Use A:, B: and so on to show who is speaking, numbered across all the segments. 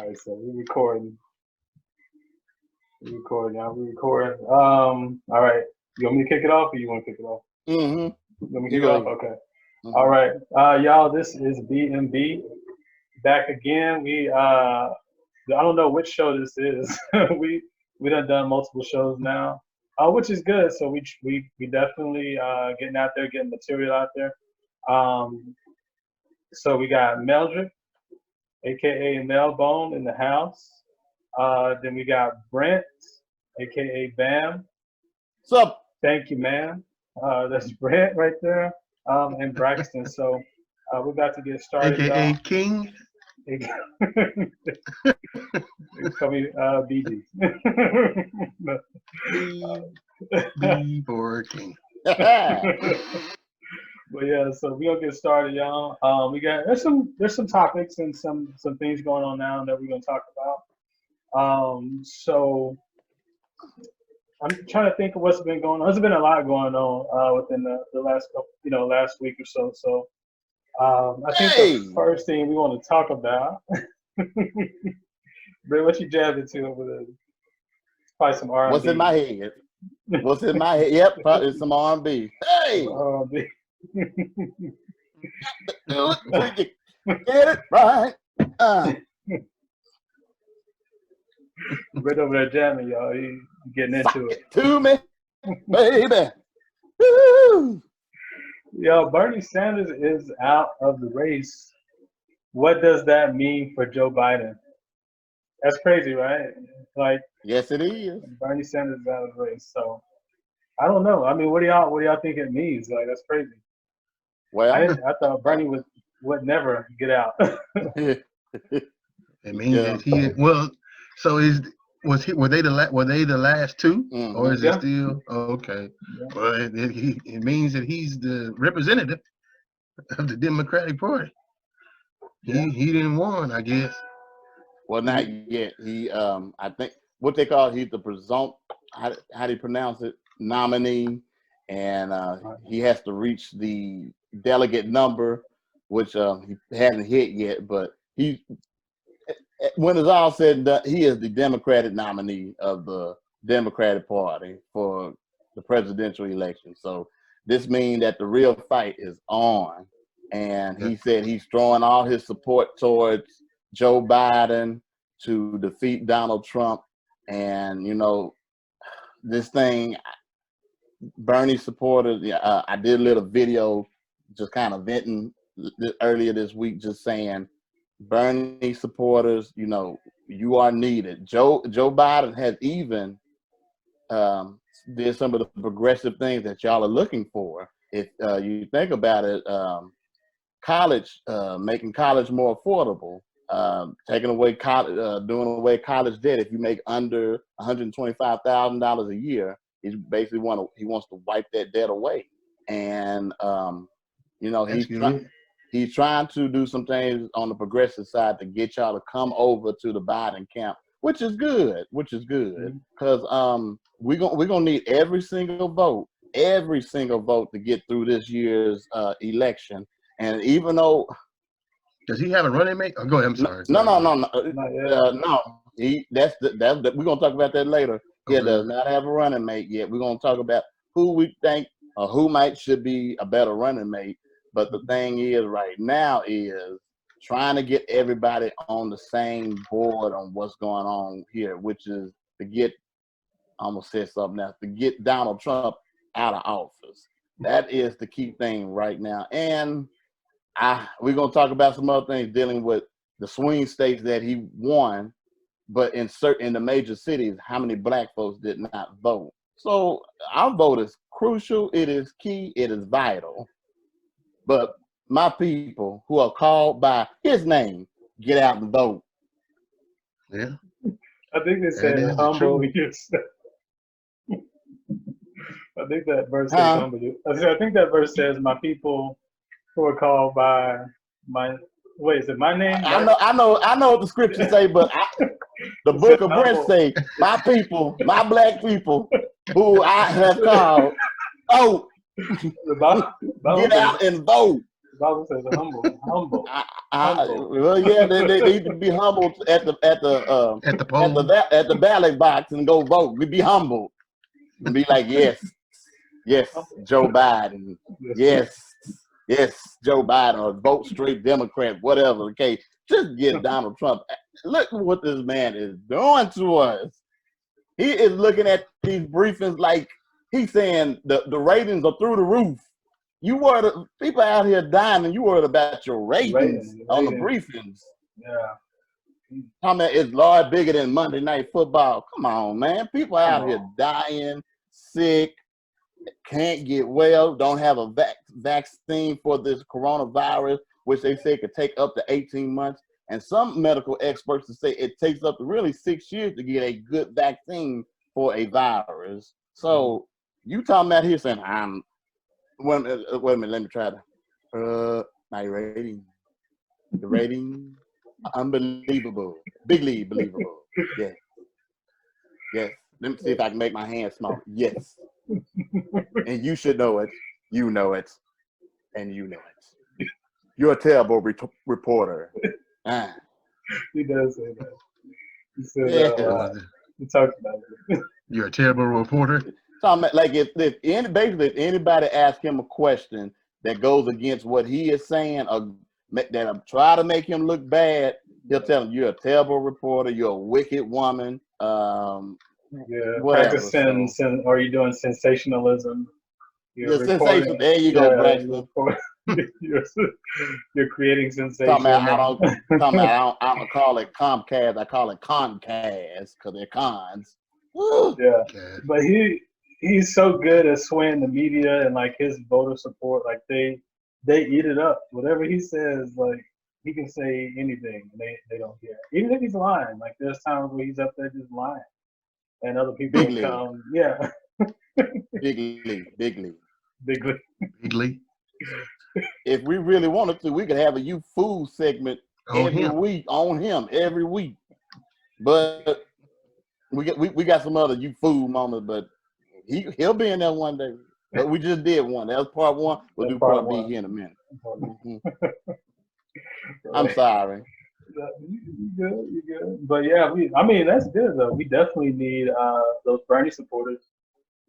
A: right, so we're recording. We're recording now. We're recording. All right. You want me to kick it off, or you want to kick it off?
B: Mm-hmm.
A: You want me to kick it off? Okay.
B: Mm-hmm.
A: All right. Y'all, this is B.M.B. back again. I don't know which show this is. we done multiple shows now, which is good. So we definitely getting out there, getting material out there. So we got Meldrick, aka Mel-Bone, in the house. Then we got Brent, aka B.M.B.
B: What's up?
A: Thank you, man. That's Brent right there. And Braxton. So we're about to get started.
C: AKA
A: y'all.
C: King.
A: Call me BG.
C: B for King.
A: But yeah, so we're gonna get started, y'all. There's some topics and some things going on now that we're gonna talk about. So I'm trying to think of what's been going on. There's been a lot going on within the last couple, last week or so. So I think the first thing we want to talk about, Bray, what you jabbed into over there? Probably some R&B.
B: What's in my head? What's in my head? Yep, probably some R&B. Hey!
A: R&B.
B: Get it right.
A: Right over there jamming, y'all. He getting into it.
B: To me, baby. Woo!
A: Yo, Bernie Sanders is out of the race. What does that mean for Joe Biden? That's crazy, right? Like,
B: yes, it is.
A: Bernie Sanders is out of the race. So I don't know. I mean, what do y'all think it means? Like, that's crazy.
B: Well,
A: I thought Bernie would never get out.
C: It means that he So were they the last two, or is it still okay? Yeah. Well, it means that he's the representative of the Democratic Party. Yeah. He didn't won, I guess.
B: Well, not yet. He I think what they call he's the presumptive, how do you pronounce it, nominee, and he has to reach the delegate number, which he hasn't hit yet. But when it's all said and done, he is the Democratic nominee of the Democratic Party for the presidential election. So this means that the real fight is on. And he said he's throwing all his support towards Joe Biden to defeat Donald Trump. And, this thing, Bernie supporters, I did a little video just kind of venting earlier this week, just saying, Bernie supporters, you are needed. Joe Biden has even did some of the progressive things that y'all are looking for. If you think about it, college, making college more affordable, taking away doing away college debt. If you make under $125,000 a year, he basically wants to wipe that debt away. And he's trying to do some things on the progressive side to get y'all to come over to the Biden camp, which is good, because we're gonna need every single vote to get through this year's election. And even though,
C: does he have a running mate? Oh, go ahead. I'm sorry.
B: No. No. We're gonna talk about that later. Okay. He does not have a running mate yet. We're gonna talk about who we think or who should be a better running mate. But the thing is, right now, is trying to get everybody on the same board on what's going on here, which is to get Donald Trump out of office. That is the key thing right now. And we're going to talk about some other things dealing with the swing states that he won, but in the major cities, how many black folks did not vote. So our vote is crucial. It is key. It is vital. But my people who are called by his name, get out and vote.
C: Yeah.
A: I think they said humble yourself. I think that verse says humble you. I think that verse says my people who are called by is it my name?
B: I know what the scriptures say, but the book of Brent say, my people, my black people who I have called, get out and vote.
A: The Bible says humble.
B: Well, yeah, they need to be humble at
C: At the poll.
B: at the ballot box and go vote. Be humble and be like, yes, Joe Biden, yes, Joe Biden, or vote straight Democrat, whatever. Okay, just get Donald Trump. Look what this man is doing to us. He is looking at these briefings like he's saying the ratings are through the roof. You worried, people out here dying, and you worried about your ratings on the briefings.
A: Yeah.
B: Talking about it's large bigger than Monday Night Football. Come on, man. People out here dying, sick, can't get well, don't have a vaccine for this coronavirus, which they say could take up to 18 months. And some medical experts say it takes up to really 6 years to get a good vaccine for a virus. So you talking about here saying, wait a minute, let me try to, my rating, the rating, unbelievable, bigly believable, yes, let me see if I can make my hand small, yes, and you should know it, you know it, and you know it. You're a terrible reporter.
A: He does say that. He said, he talks about it.
C: You're a terrible reporter.
B: Like if anybody asks him a question that goes against what he is saying or that try to make him look bad, he'll tell him you're a terrible reporter, you're a wicked woman.
A: Practicing, or you doing sensationalism?
B: You're sensation. There you go, Braxton.
A: You're creating sensation.
B: I don't call it Comcast. I call it Concast because they're cons.
A: Yeah, but he's so good at swaying the media and like his voter support. Like they eat it up. Whatever he says, like he can say anything, and they don't care. Even if he's lying, like there's times where he's up there just lying, and other people come. Yeah.
B: Big league.
A: Bigly.
B: If we really wanted to, we could have a youth food segment every week on him every week. But we got some other youth food moments, but he'll be in there one day. But we just did one. That was part one. We'll do part B here in a minute. I'm sorry.
A: You good. But yeah, that's good though. We definitely need those Bernie supporters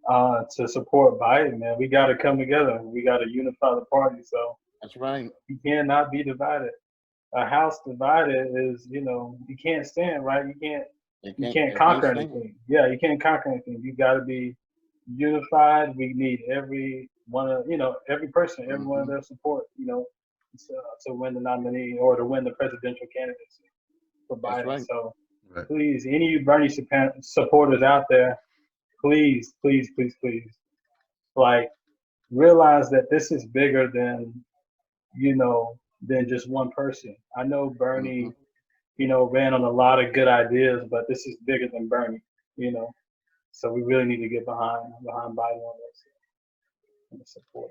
A: to support Biden, man. We got to come together. We got to unify the party. So
B: that's right.
A: You cannot be divided. A house divided is, you can't stand, right? You can't conquer anything. Yeah, you can't conquer anything. You got to be unified. We need every person, every one of their support, to win the nominee or to win the presidential candidacy for Biden. Right. So please, any of you Bernie supporters out there, please, like, realize that this is bigger than just one person. I know Bernie, ran on a lot of good ideas, but this is bigger than Bernie, So we really need to get behind Biden on this and support.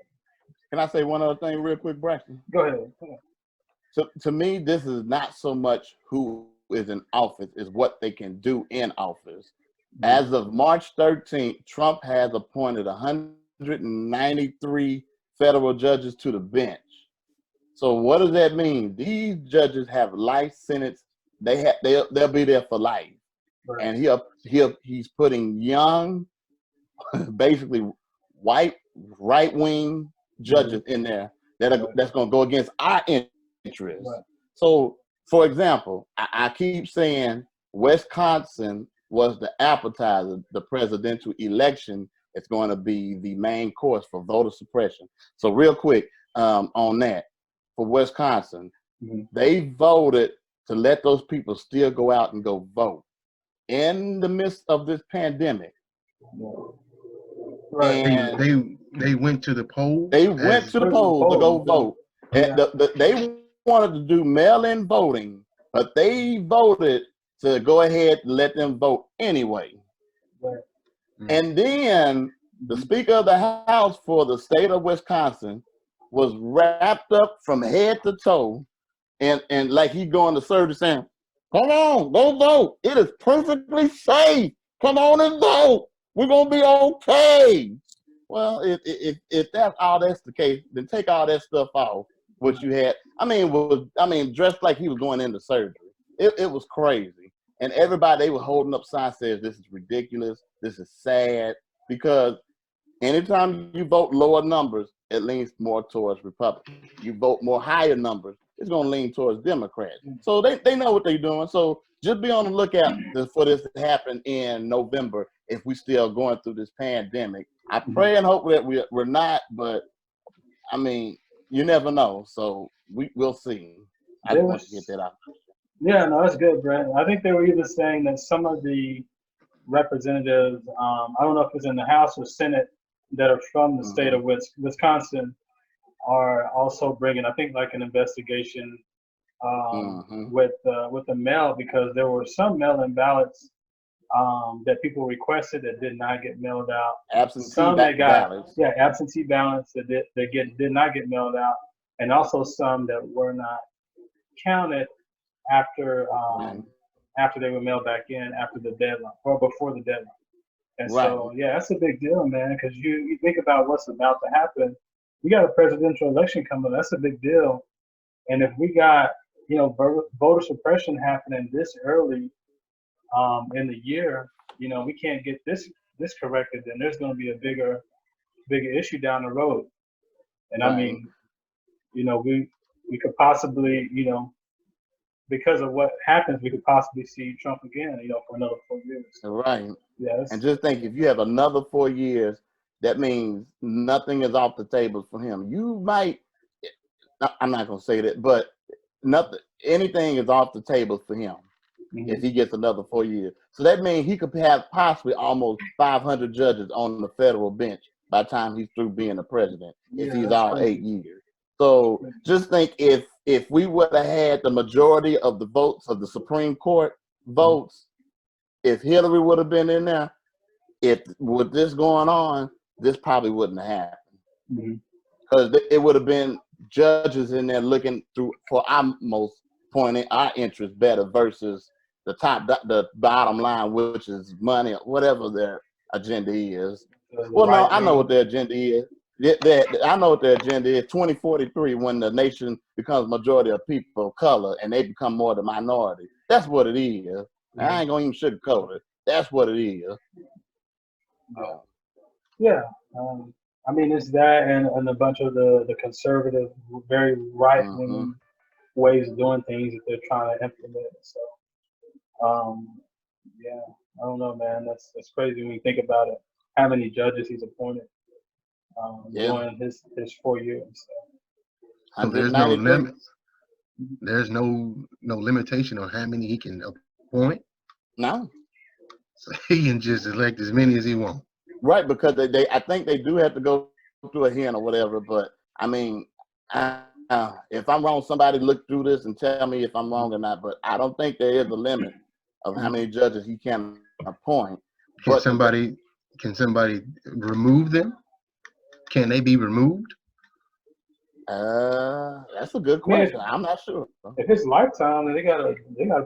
B: Can I say one other thing real quick, Braxton?
A: Go ahead.
B: So to me, this is not so much who is in office, is what they can do in office. As of March 13th, Trump has appointed 193 federal judges to the bench. So what does that mean? These judges have life sentence. They'll be there for life. Right. And he's putting young, basically white right-wing judges in there that's going to go against our interests. Right. So, for example, I keep saying Wisconsin was the appetizer. The presidential election is going to be the main course for voter suppression. So real quick on that, for Wisconsin, they voted to let those people still go out and go vote in the midst of this pandemic.
C: Right. And they went to the polls.
B: They went to the polls to go vote. Yeah. And they wanted to do mail-in voting, but they voted to go ahead and let them vote anyway. Right. And then the Speaker of the House for the state of Wisconsin was wrapped up from head to toe, and like he going to service saying, "Come on, go vote. It is perfectly safe. Come on and vote. We're gonna be okay." Well, if that's the case, then take all that stuff off. what you had. Dressed like he was going into surgery. It was crazy. And everybody, they were holding up signs says this is ridiculous, this is sad, because anytime you vote lower numbers, it leans more towards Republicans. You vote more higher numbers, it's going to lean towards Democrats. So they know what they're doing. So just be on the lookout for this to happen in November if we still going through this pandemic. I pray and hope that we're not, but I mean, you never know. So we'll see. I just want to get that out.
A: Yeah, no, that's good, Brent. I think they were either saying that some of the representatives, I don't know if it's in the House or Senate, that are from the state of Wisconsin, are also bringing, I think, like an investigation with the mail, because there were some mail-in ballots that people requested that did not get mailed out.
B: Absentee ballots.
A: Yeah, absentee ballots that did not get mailed out, and also some that were not counted after they were mailed back in after the deadline or before the deadline. And so, yeah, that's a big deal, man, because you think about what's about to happen. We got a presidential election coming. That's a big deal. And if we got, voter suppression happening this early in the year, we can't get this corrected, then there's going to be a bigger issue down the road. And I mean, we could possibly, because of what happens, we could possibly see Trump again, for another 4 years.
B: Right.
A: Yes.
B: And just think, if you have another 4 years, that means nothing is off the table for him. You might, I'm not going to say that, but anything is off the table for him if he gets another 4 years. So that means he could have possibly almost 500 judges on the federal bench by the time he's through being the president, if he's all 8 years. So just think, if we would have had the majority of the votes of the Supreme Court votes, if Hillary would have been in there, with this going on, this probably wouldn't have happened. Because it would have been judges in there looking through for our most pointing our interest better versus the bottom line, which is money, whatever their agenda is. Well, no, I know what their agenda is. I know what their agenda is. 2043, when the nation becomes majority of people of color and they become more the minority. That's what it is. I ain't gonna even sugarcoat it. That's what it is.
A: Yeah. I mean, it's that and a bunch of the conservative, very right-wing ways of doing things that they're trying to implement. So, yeah, I don't know, man. That's crazy when you think about it. How many judges he's appointed during his 4 years.
C: So there's no limit. There's no limitation on how many he can appoint.
B: No.
C: So he can just elect as many as he wants.
B: Right, because I think they do have to go through a hearing or whatever. But I mean, if I'm wrong, somebody look through this and tell me if I'm wrong or not. But I don't think there is a limit of how many judges he can appoint.
C: Can somebody remove them? Can they be removed?
B: That's a good question. I'm not sure.
A: If it's lifetime, then they gotta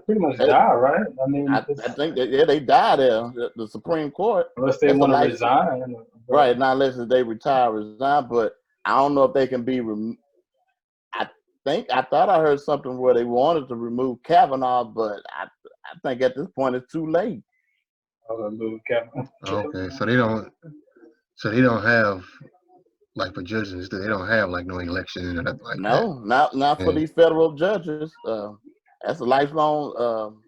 A: pretty much die, right? I mean,
B: I think that they die there. The Supreme Court,
A: unless they want to resign.
B: Right, not unless they retire, resign. But I don't know if they can be removed. I thought I heard something where they wanted to remove Kavanaugh, but I think at this point it's too late.
A: Remove Kavanaugh.
C: Okay, so they don't have, like, for judges, they don't have like no election and nothing like that.
B: No, not for these federal judges. That's a lifelong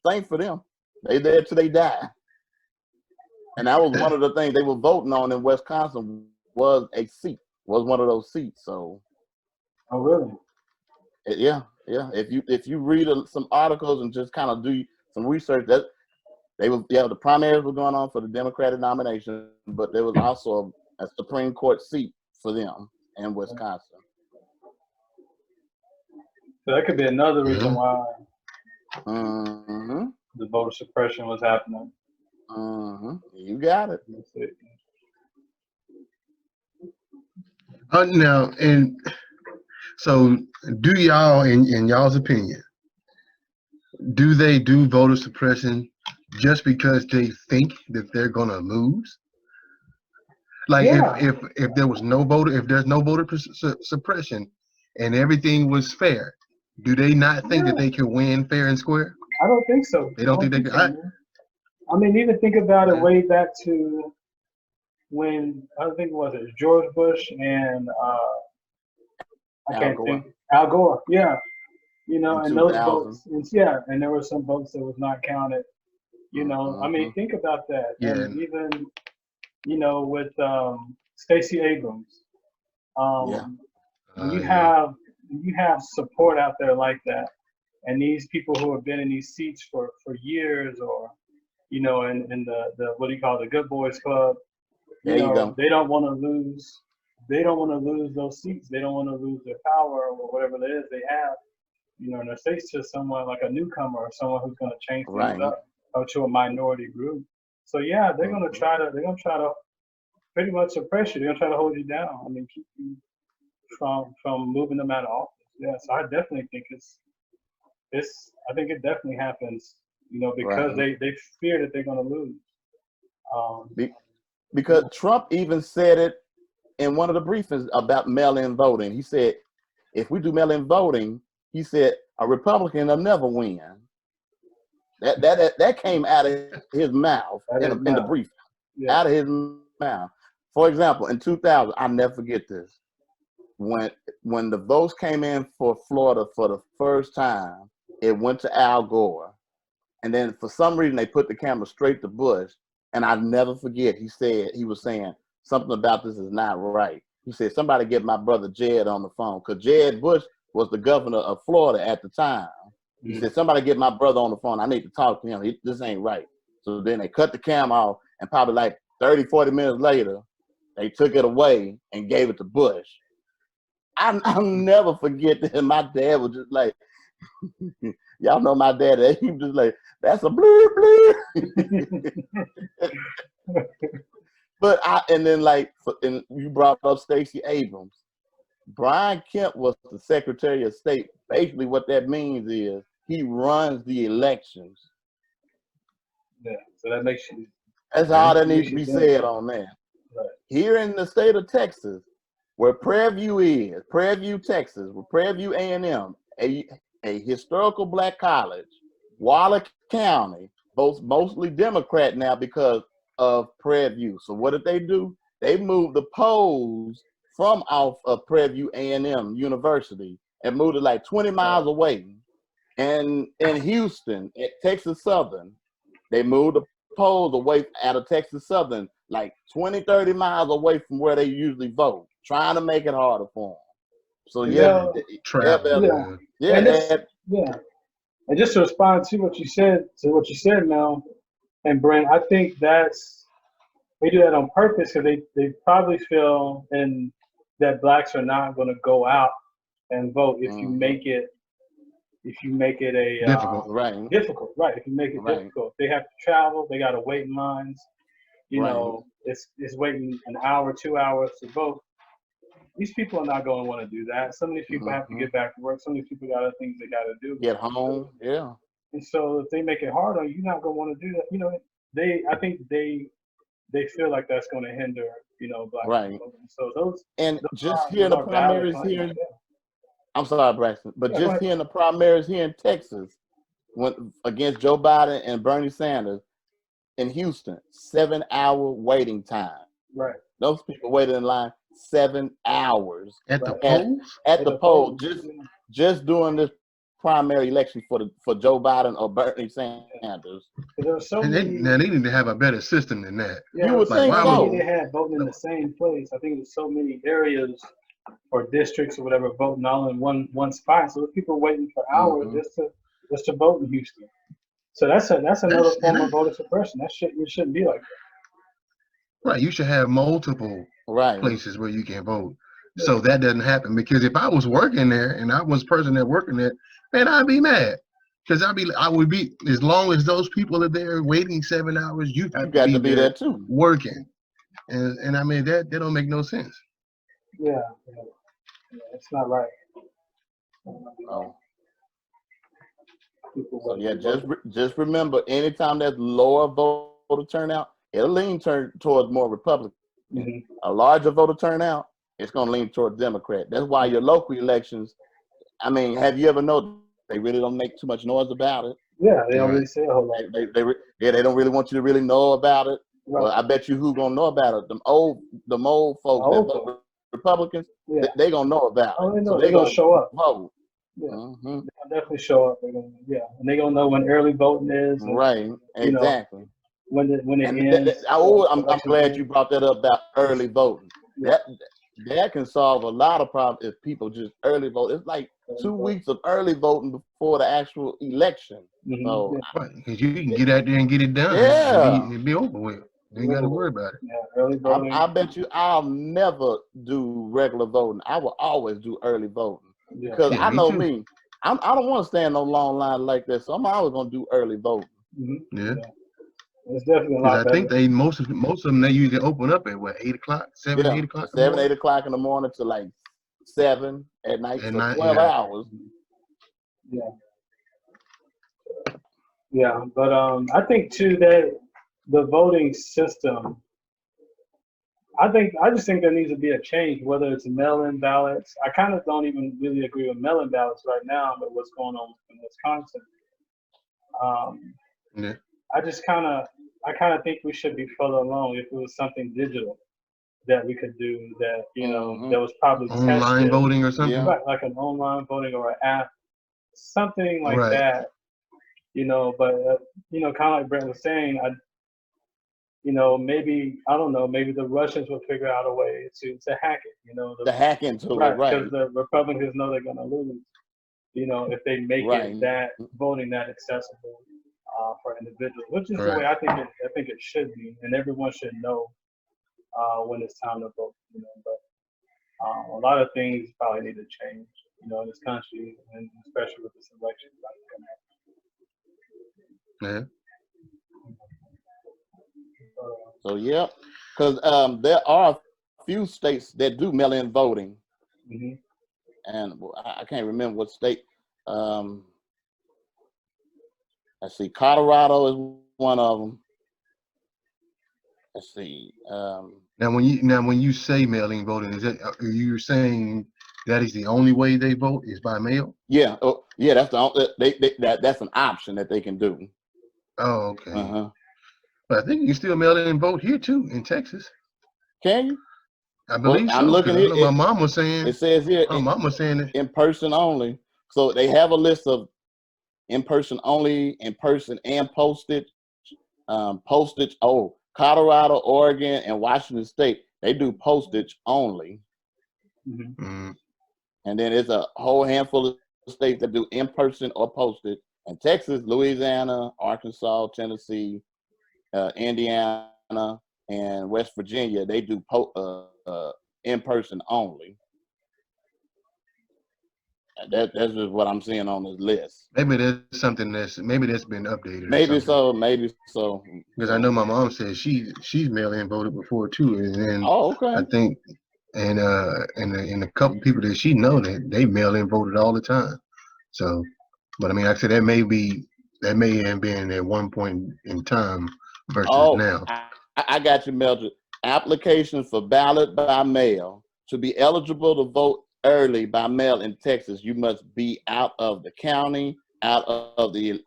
B: thing for them. They there till they die. And that was one of the things they were voting on in Wisconsin was one of those seats. So.
A: Oh, really?
B: Yeah. If you read some articles and just kind of do some research, that the primaries were going on for the Democratic nomination, but there was also a Supreme Court seat for them in Wisconsin.
A: So that could be another reason why the voter suppression was happening.
B: You got it.
C: Now, and so do y'all, in y'all's opinion, do they do voter suppression just because they think that they're gonna lose? Like, if there was no voter, if there's no voter suppression, and everything was fair, do they not think that they can win fair and square?
A: I don't think so.
C: They don't think they can.
A: I mean, even think about it way back to when I think it was George Bush and I can't think Al Gore. Yeah, you know, and those votes. Yeah, and there were some votes that was not counted. You know, I mean, think about that.
C: Yeah.
A: And even, you know, with Stacey Abrams, when you have support out there like that, and these people who have been in these seats for years, or you know, in the what do you call it, the Good Boys Club, you know, they don't want to lose. They don't want to lose those seats. They don't want to lose their power or whatever it is they have. You know, and they're faced to someone like a newcomer or someone who's going to change things up, or to a minority group. So yeah, they're going to try to pretty much suppress you. They're going to try to hold you down. I mean, keep you from moving them out of office. Yeah, so I definitely think I think it definitely happens. You know, because they fear that they're going to lose.
B: Because Trump even said it in one of the briefings about mail-in voting. He said, if we do mail-in voting, he said, a Republican will never win. That came out of his mouth in the briefing. Yeah. Out of his mouth. For example, in 2000, I'll never forget this. When the votes came in for Florida for the first time, it went to Al Gore. And then for some reason, they put the camera straight to Bush. And I'll never forget, he was saying, something about this is not right. He said, somebody get my brother Jed on the phone. Because Jed Bush was the governor of Florida at the time. He said, somebody get my brother on the phone. I need to talk to him. This ain't right. So then they cut the camera off. And probably like 30, 40 minutes later, they took it away and gave it to Bush. I'll never forget that. My dad was just like, y'all know my dad, he was just like, that's a blue. And then you brought up Stacey Abrams. Brian Kemp was the Secretary of State. Basically what that means is he runs the elections.
A: Yeah, so that makes you.
B: That's all that needs to be said on that. Right. Here in the state of Texas, where Prairie View, Texas, where Prairie View A&M, a historical black college, Waller County, both mostly Democrat now because of Prairie View. So what did they do? They moved the polls from off of Prairie View A&M University and moved it like 20 miles away. And in Houston, at Texas Southern, they moved the polls away out of Texas Southern, like 20, 30 miles away from where they usually vote, trying to make it harder for them. So
A: yeah. And just to respond to what you said, Mel and Brent, I think they do that on purpose because they probably feel that blacks are not going to go out and vote if you make it a
C: difficult,
A: difficult, right? If you make it difficult, they have to travel. They got to wait in lines. You know, it's waiting an hour, 2 hours to vote. These people are not going to want to do that. Some of these people have to get back to work. Some of these people got other things they got to do.
B: Get home, yeah.
A: And so if they make it hard on you, you're not going to want to do that. You know, I think they feel like that's going to hinder, you know, black people. So
B: just hearing the primaries here. I'm sorry, Braxton, but just hearing the primaries here in Texas, against Joe Biden and Bernie Sanders in Houston, 7-hour waiting time.
A: Right.
B: Those people waited in line 7 hours
C: at the polls.
B: At the poll, just doing this primary election for Joe Biden or Bernie Sanders.
C: They need to have a better system than that.
A: Yeah, you would think so. They had voting in the same place. I think there's so many areas or districts or whatever voting all in one spot. So there's people waiting for hours just to vote in Houston. So that's another form of voter suppression. It shouldn't be like that.
C: Right. You should have multiple places where you can vote. So that doesn't happen. Because if I was working there and I was a person that working there, man, I'd be mad. Because I would be, as long as those people are there waiting 7 hours, you got to be there too, working. And I mean, that don't make no sense.
A: Yeah, it's not right.
B: Oh. So yeah, just remember, anytime there's lower voter turnout, it'll lean towards more Republican. A larger voter turnout, it's going to lean toward Democrat. That's why your local elections, I mean, have you ever noticed they really don't make too much noise about it?
A: Yeah, they don't really say a whole lot.
B: They don't really want you to really know about it.
A: Right.
B: Well, I bet you who's gonna know about it. Them old folks that vote Republicans, they gonna know about it.
A: Oh, they know.
B: So
A: They're gonna show up.
B: Vote.
A: Yeah, they'll definitely show up. They're gonna, and they're gonna know when early voting is. And,
B: right. Exactly.
A: When it
B: And
A: ends.
B: I'm glad you brought that up about early voting.
A: Yeah.
B: That can solve a lot of problems if people just early vote. It's like 2 weeks of early voting before the actual election. So
C: because you can get out there and get it done.
B: Yeah,
C: it'd be over with. You ain't got to worry about it.
A: Yeah, early voting.
B: I bet you I'll never do regular voting. I will always do early voting because I know me. I don't want to stand no long line like that, so I'm always gonna do early voting.
C: Yeah.
A: It's definitely a lot better.
C: I think they most of them they usually open up at what 8 o'clock, 7, 8 o'clock.
B: 7, 8 o'clock in the morning to like 7 at night for 12 hours.
A: Yeah. Yeah, but I think too that the voting system. I just think there needs to be a change, whether it's mail-in ballots. I kind of don't even really agree with mail-in ballots right now, but what's going on in Wisconsin. I kind of think we should be further along if it was something digital that we could do that, that was probably
C: online
A: tested.
C: voting or something.
A: Right, like an online voting or an app, something like that. But kind of like Brent was saying, maybe I don't know, maybe the Russians will figure out a way to hack it.
B: To hack into it, right?
A: Because the Republicans know they're going to lose. If they make it that voting that accessible for individuals, which is the way I think it should be, and everyone should know when it's time to vote. But a lot of things probably need to change. In this country, and especially with this election.
C: Yeah.
B: So because there are a few states that do mail-in voting, and I can't remember what state. Let's see, Colorado is one of them. Let's see.
C: Now, when you say mail-in voting, is that are you saying that is the only way they vote is by mail?
B: Yeah. Oh, yeah. That's that's an option that they can do.
C: Oh, okay. But I think you can still mail in and vote here too in Texas.
B: Can you?
C: I believe so.
B: I'm looking here.
C: My mom was saying.
B: It says here.
C: My mom was saying it.
B: In person only. So they have a list of in person only, in person and postage. Postage. Oh, Colorado, Oregon, and Washington State. They do postage only. And then there's a whole handful of states that do in person or postage. And Texas, Louisiana, Arkansas, Tennessee, Indiana, and West Virginia, they do in person only. That's just what I'm seeing on this list.
C: Maybe that's something that's been updated.
B: Maybe so.
C: Because I know my mom said she's mail-in voted before too, and then I think and a couple people that she know that they mail-in voted all the time. So, but I mean, like I said that may have been at one point in time versus now.
B: I got you, Mildred. Applications for ballot by mail. To be eligible to vote early by mail in Texas, you must be out of the county, out of the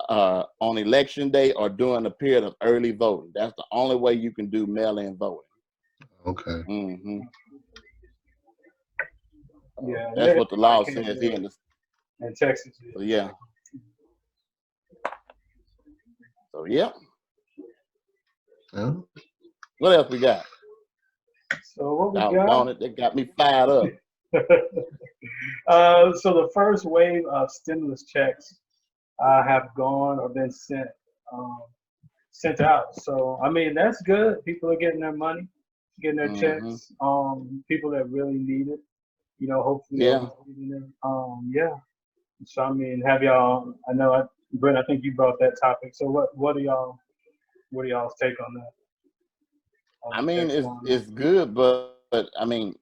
B: on election day, or during a period of early voting. That's the only way you can do mail-in voting.
C: Okay.
A: Yeah,
B: that's what the law says here
A: in Texas.
B: So yeah. So yeah. What else we got?
A: So what we got?
B: They got me fired up.
A: So the first wave of stimulus checks have gone or been sent out. So I mean that's good. People are getting their money, getting their checks. People that really need it, hopefully. Yeah. So I mean, have y'all? I know, Brent. I think you brought that topic. So what are y'all's take on that?
B: I mean, it's good, but I mean,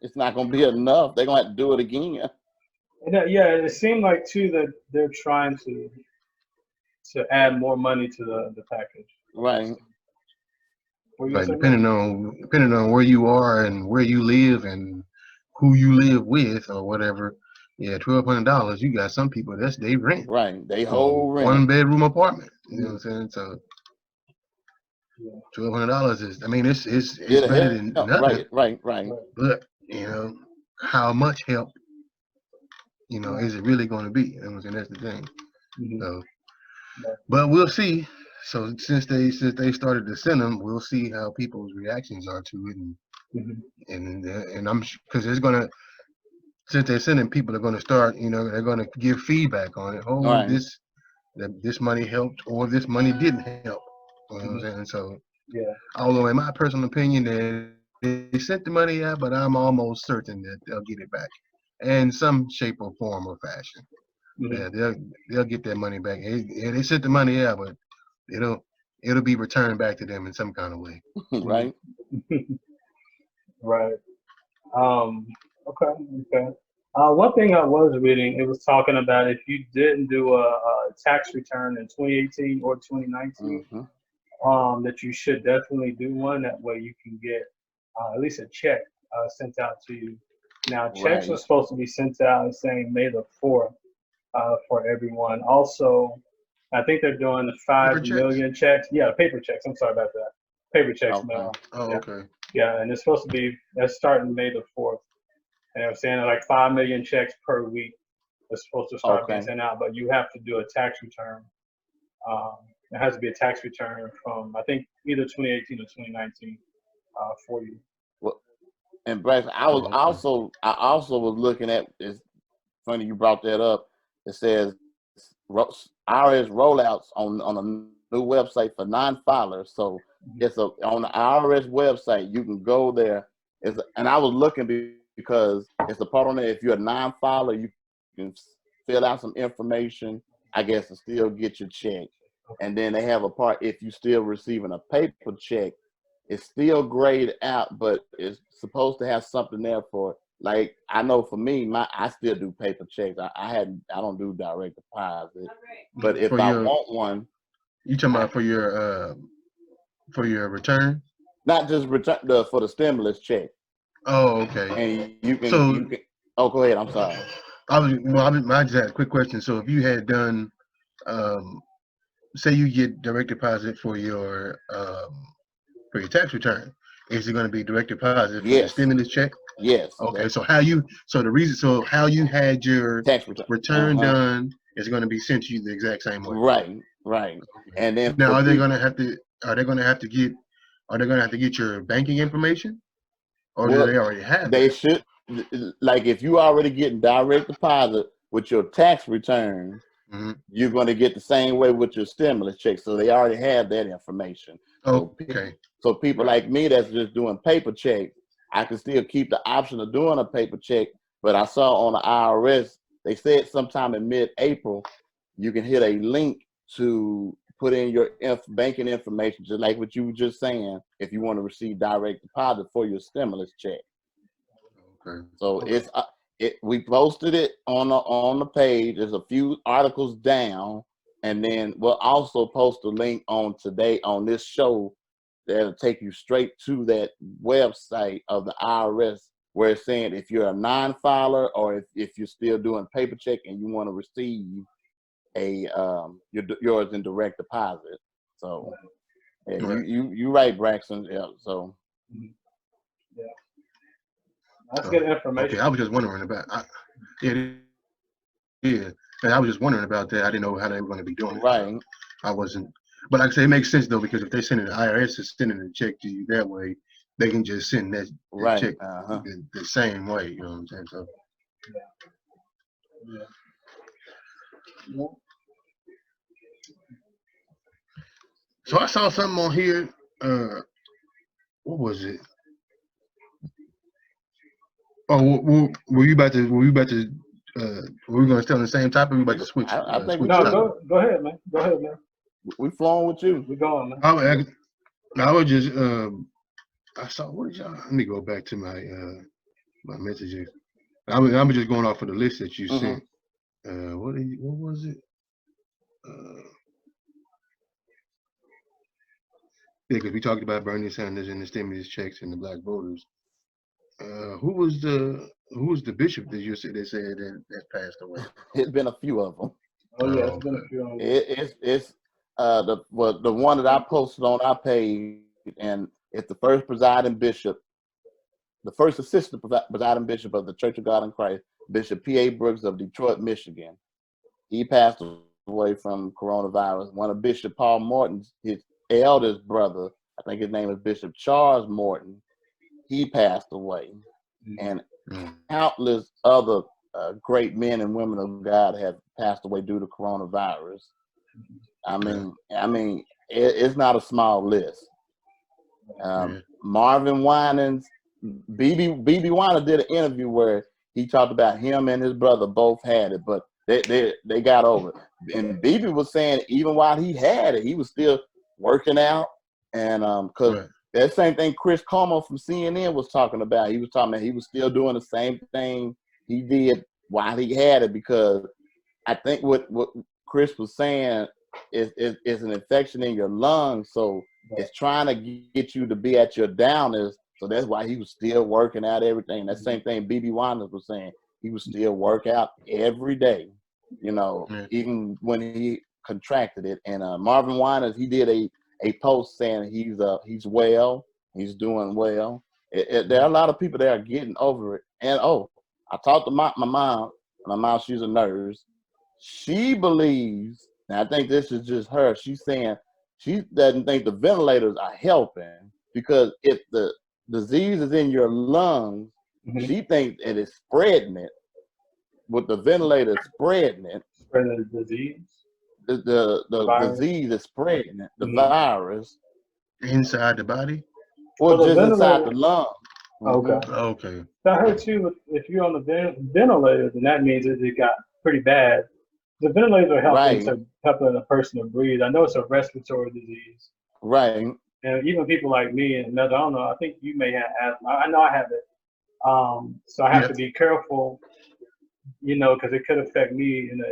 B: it's not going to be enough. They're going to have to do it again.
A: Yeah, it seemed like too that they're trying to add more money to the package.
B: Right.
A: What you gonna
C: Like
A: say, man?
C: depending on where you are and where you live and who you live with or whatever. Yeah, $1,200. You got some people that's they rent
B: Right. They
C: a
B: whole rent.
C: 1-bedroom apartment. You know what I'm saying? So $1,200 is. I mean, it's
B: It'll
C: better than
B: help.
C: nothing.
B: Right.
C: But how much help is it really going to be? You know what I'm saying? That's the thing. So, but we'll see. So since they started to send them, we'll see how people's reactions are to it, and I'm because it's gonna since they're sending people, they're gonna start. They're gonna give feedback on it. Oh,
B: Right.
C: this money helped, or this money didn't help. You know what I'm saying? So although in my personal opinion, they sent the money out, but I'm almost certain that they'll get it back in some shape or form or fashion. Yeah, they'll get their money back. They sent the money out, but it'll be returned back to them in some kind of way.
B: Right.
A: Right. Okay. One thing I was reading, it was talking about if you didn't do a tax return in 2018 or 2019, that you should definitely do one. That way you can get at least a check sent out to you. Now, checks are supposed to be sent out saying May the 4th for everyone. Also, I think they're doing the 5 million checks. Yeah, paper checks. I'm sorry about that. Paper checks, Mel.
C: Oh, okay.
A: Yeah, and it's supposed to be that's starting May the 4th. And I'm saying like 5 million checks per week is supposed to start being sent out, but you have to do a tax return. It has to be a tax return from I think either 2018 or 2019 for you.
B: Well, and Bryce, I also was looking at. It's funny you brought that up. It says IRS rollouts on a new website for non-filers. So it's on the IRS website. You can go there. And I was looking because it's a part on there. If you're a non-filer, you can fill out some information, I guess, to still get your check. And then they have a part if you're still receiving a paper check, it's still grayed out, but it's supposed to have something there for. Like I know for me, I still do paper checks. I don't do direct deposit. But if I want one,
C: you talking about for your return?
B: Not just return for the stimulus check.
C: Oh, okay.
B: And you can. Oh, go ahead. I'm sorry.
C: I just had a quick question. So if you had done, say you get direct deposit for your tax return, is it going to be direct deposit for the stimulus check?
B: Yes.
C: Okay. So how you had your
B: tax
C: return done is going to be sent to you the exact same way.
B: Right. And then
C: now are they going to have to get your banking information, or do they already have?
B: They should. Like if you already getting direct deposit with your tax return, you're going to get the same way with your stimulus check. So they already have that information.
C: Okay.
B: So people like me that's just doing paper checks, I can still keep the option of doing a paper check. But I saw on the IRS, they said sometime in mid-April, you can hit a link to put in your banking information, just like what you were just saying, if you want to receive direct deposit for your stimulus check.
C: Okay.
B: So we posted it on the page. There's a few articles down, and then we'll also post a link on this show that'll take you straight to that website of the IRS where it's saying if you're a non-filer or if you're still doing paper check and you want to receive yours in direct deposit. So you right, Braxton. Yeah. So
A: that's good information.
C: Okay, I was just wondering about. And I was just wondering about that. I didn't know how they were going to be doing it.
B: Right.
C: So I wasn't. But like I say, it makes sense though, because if they're sending the IRS is sending a check to you that way, they can just send that check the same way. You know what I'm saying? So. Yeah. So I saw something on here. What was it? Oh, were you about to? Were we going to stay on the same topic? Or we about to switch?
B: I think
A: switch go ahead, man. Go ahead, man.
B: We flowing with you.
A: We going, man.
C: I was just. I saw. What did y'all? Let me go back to my my messages. I was just going off of the list that you sent. What was it? because we talked about Bernie Sanders and the stimulus checks and the black voters. Who was the bishop that you said they said that passed away?
B: It's been a few of them.
A: Oh yeah, it's
C: Oh,
A: been
C: okay.
A: a few on
B: It's the one that I posted on our page, and it's the first presiding bishop, the first assistant presiding bishop of the Church of God in Christ, Bishop P.A. Brooks of Detroit, Michigan. He passed away from coronavirus. One of Bishop Paul Morton's, his eldest brother, I think his name is Bishop Charles Morton, he passed away. And countless other great men and women of God have passed away due to coronavirus. I mean, it's not a small list. Marvin Winans, B.B. Winans did an interview where he talked about him and his brother both had it, but they got over it. And B.B. was saying even while he had it, he was still working out, and because that same thing Chris Como from CNN was talking about. He was talking about he was still doing the same thing he did while he had it, because I think what Chris was saying is an infection in your lungs, so it's trying to get you to be at your downest. So that's why he was still working out everything. That same thing B.B. Winans was saying. He was still work out every day, even when he contracted it. And Marvin Winans, he did a post saying he's well, he's doing well. There are a lot of people that are getting over it. And I talked to my mom. My mom, she's a nurse. She believes, and I think this is just her, she's saying she doesn't think the ventilators are helping, because if the disease is in your lungs, she thinks it is spreading it. With the ventilator spreading it,
A: spreading the disease.
B: The disease is spreading it, the virus.
C: Inside the body?
B: Or just inside the lung.
C: Okay.
A: So I heard too, if you're on the ventilator, then that means that it got pretty bad. The ventilators are helping a person to breathe. I know it's a respiratory disease.
B: Right.
A: And even people like me, and I don't know, I think you may have asthma. I know I have it. So I have to be careful, because it could affect me in a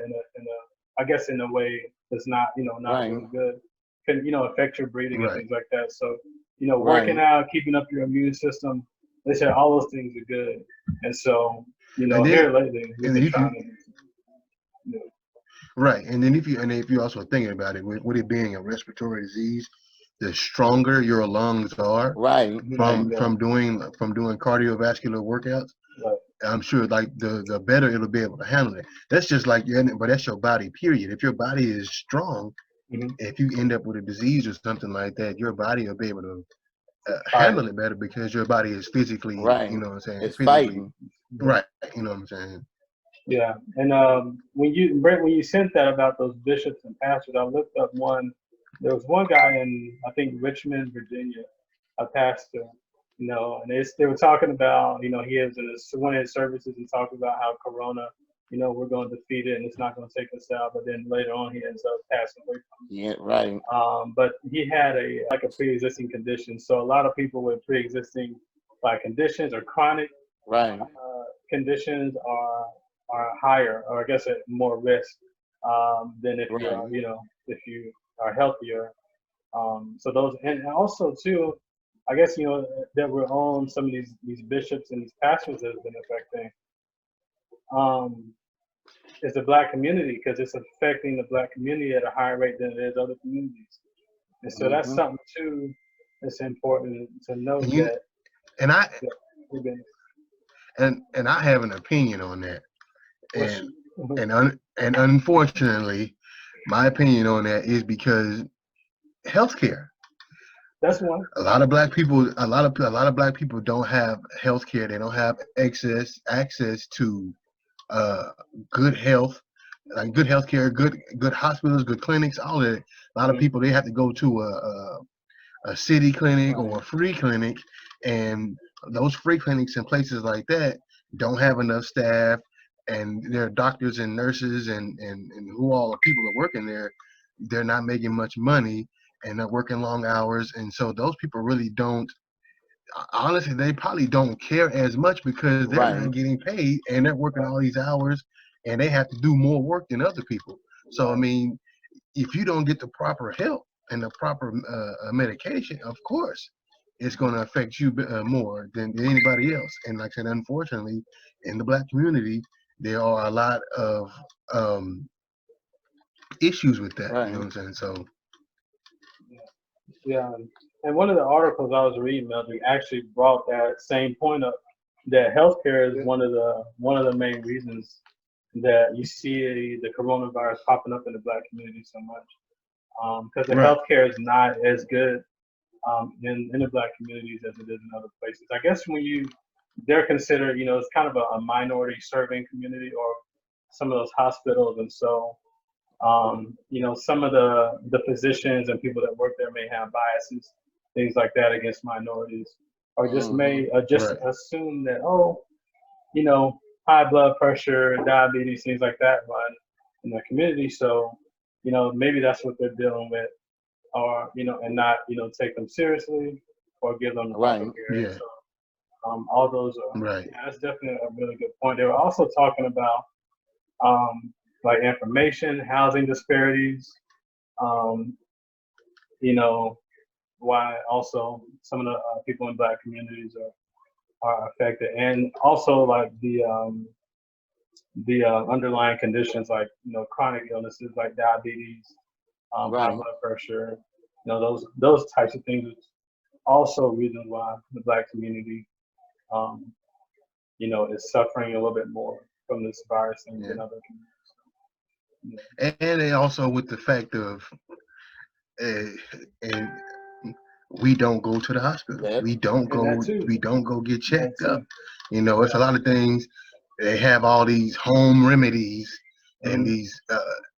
A: I guess in a way that's not, not really good. Can, affect your breathing and things like that. So, working out, keeping up your immune system, they said all those things are good. And so, here lately, we've been trying to.
C: Right, and then if you also thinking about it, with it being a respiratory disease, the stronger your lungs are, from doing cardiovascular workouts, I'm sure like the better it'll be able to handle it. That's just like but that's your body, period. If your body is strong, if you end up with a disease or something like that, your body will be able to handle it better, because your body is physically, you know what I'm saying,
B: it's
C: physically
B: fighting.
C: Right, you know what I'm saying.
A: Yeah, and when you sent that about those bishops and pastors, I looked up one. There was one guy in, I think, Richmond, Virginia, a pastor, and they were talking about, he was in one of his services and talked about how Corona, we're going to defeat it and it's not going to take us out. But then later on, he ends up passing away from it.
B: Yeah, right.
A: But he had a pre-existing condition. So a lot of people with pre-existing conditions or chronic conditions are higher, or I guess at more risk than if if you are healthier. So those, and also too, I guess that we're on some of these bishops and these pastors that have been affecting is the Black community, because it's affecting the Black community at a higher rate than it is other communities. And so that's something too that's important to note.
C: And I have an opinion on that. And unfortunately, my opinion on that is because healthcare.
A: That's one.
C: A lot of black people don't have healthcare. They don't have access to good health, like good healthcare, good hospitals, good clinics, all of it. A lot of people, they have to go to a city clinic or a free clinic, and those free clinics and places like that don't have enough staff, and their doctors and nurses and who all the people are working there, they're not making much money, and they're working long hours, and so those people really don't, honestly, they probably don't care as much, because they're not getting paid and they're working all these hours and they have to do more work than other people. So I mean, if you don't get the proper help, and the proper medication, of course, it's going to affect you more than anybody else. And like I said, unfortunately, in the Black community, there are a lot of issues with that.
B: Right.
C: You know what I'm saying? So
A: Yeah, and one of the articles I was reading, Mel-B, actually brought that same point up, that healthcare is one of the main reasons that you see the coronavirus popping up in the Black community so much, because the
C: Right.
A: healthcare is not as good in the Black communities as it is in other places. I guess when they're considered, it's kind of a minority serving community, or some of those hospitals, and so some of the physicians and people that work there may have biases, things like that against minorities, or just may just
C: Right.
A: assume that, high blood pressure, diabetes, things like that run in the community. So, maybe that's what they're dealing with, or, and not, take them seriously or give them the proper care.
C: Yeah.
A: So, all those are,
C: Right.
A: yeah, that's definitely a really good point. They were also talking about, like information, housing disparities, um, why also some of the people in Black communities are affected, and also like the underlying conditions, like chronic illnesses like diabetes, high
B: Right.
A: blood pressure, those types of things. Is also reasons why the Black community, um, is suffering a little bit more from this virus than other communities.
C: And they also with the fact of, and we don't go to the hospital.
B: That,
C: We don't
A: And that
C: go.
A: too.
C: We don't go get
A: That
C: checked up.
A: too.
C: It's a lot of things. They have all these home remedies and
A: Mhm.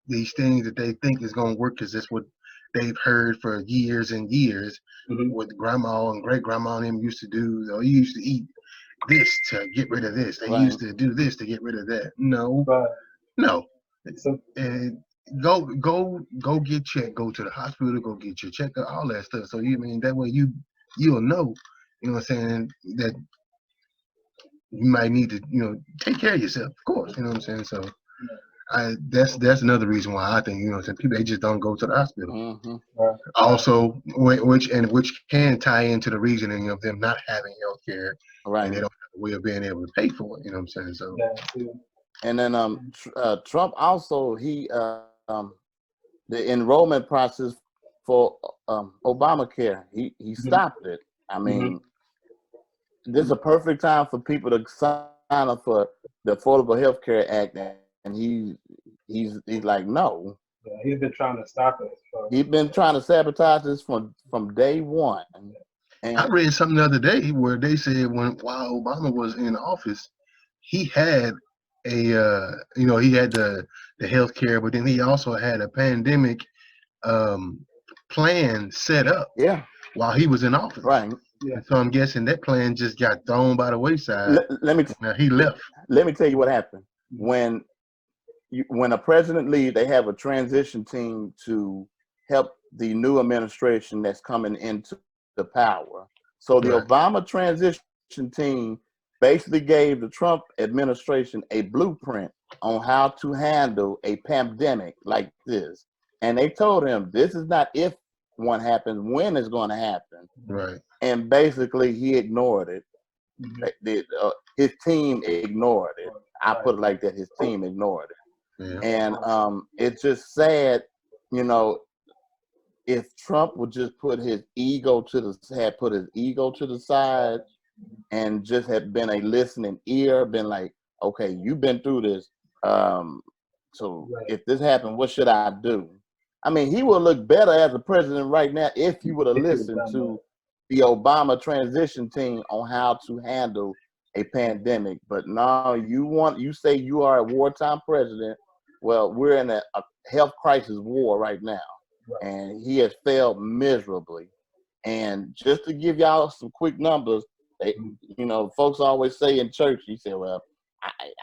C: these things that they think is going to work because that's what they've heard for years and years.
A: Mhm.
C: What grandma and great grandma and them used to do. They used to eat this to get rid of this. They
B: right.
C: used to do this to get rid of that. No,
A: But
C: no.
A: so
C: And go get checked. Go to the hospital. Go get your checkup. All that stuff. So that way you'll know. You know what I'm saying, that you might need to take care of yourself. Of course. You know what I'm saying. So that's another reason why I think people, they just don't go to the hospital. Also, which can tie into the reasoning of them not having health care,
B: Right.
C: and they don't have a way of being able to pay for it. You know what I'm saying? So
A: that too.
B: And then Trump also the enrollment process for Obamacare, he stopped it. I mean, this is a perfect time for people to sign up for the Affordable Health Care Act, and he's like, no.
A: Yeah, he's been trying to stop it. So.
B: He's been trying to sabotage this from day one. And
C: I read something the other day where they said while Obama was in office, he had he had the health care, but then he also had a pandemic plan set up while he was in office.
B: Right.
A: Yeah.
C: So I'm guessing that plan just got thrown by the wayside. He left.
B: Let me tell you what happened. When a president leaves, they have a transition team to help the new administration that's coming into the power. So the Obama transition team basically gave the Trump administration a blueprint on how to handle a pandemic like this. And they told him, this is not if one happens, when it's going to happen.
C: Right.
B: And basically he ignored it. His team ignored it. I put it like that, his team ignored it.
C: Yeah.
B: And it's just sad, if Trump would just put his ego to the side and just had been a listening ear, been like, okay, you've been through this. So if this happened, what should I do? I mean, he would look better as a president right now if he would have listened to the Obama transition team on how to handle a pandemic. But no, you say you are a wartime president. Well, we're in a health crisis war right now. And he has failed miserably. And just to give y'all some quick numbers, folks always say in church, he said, well,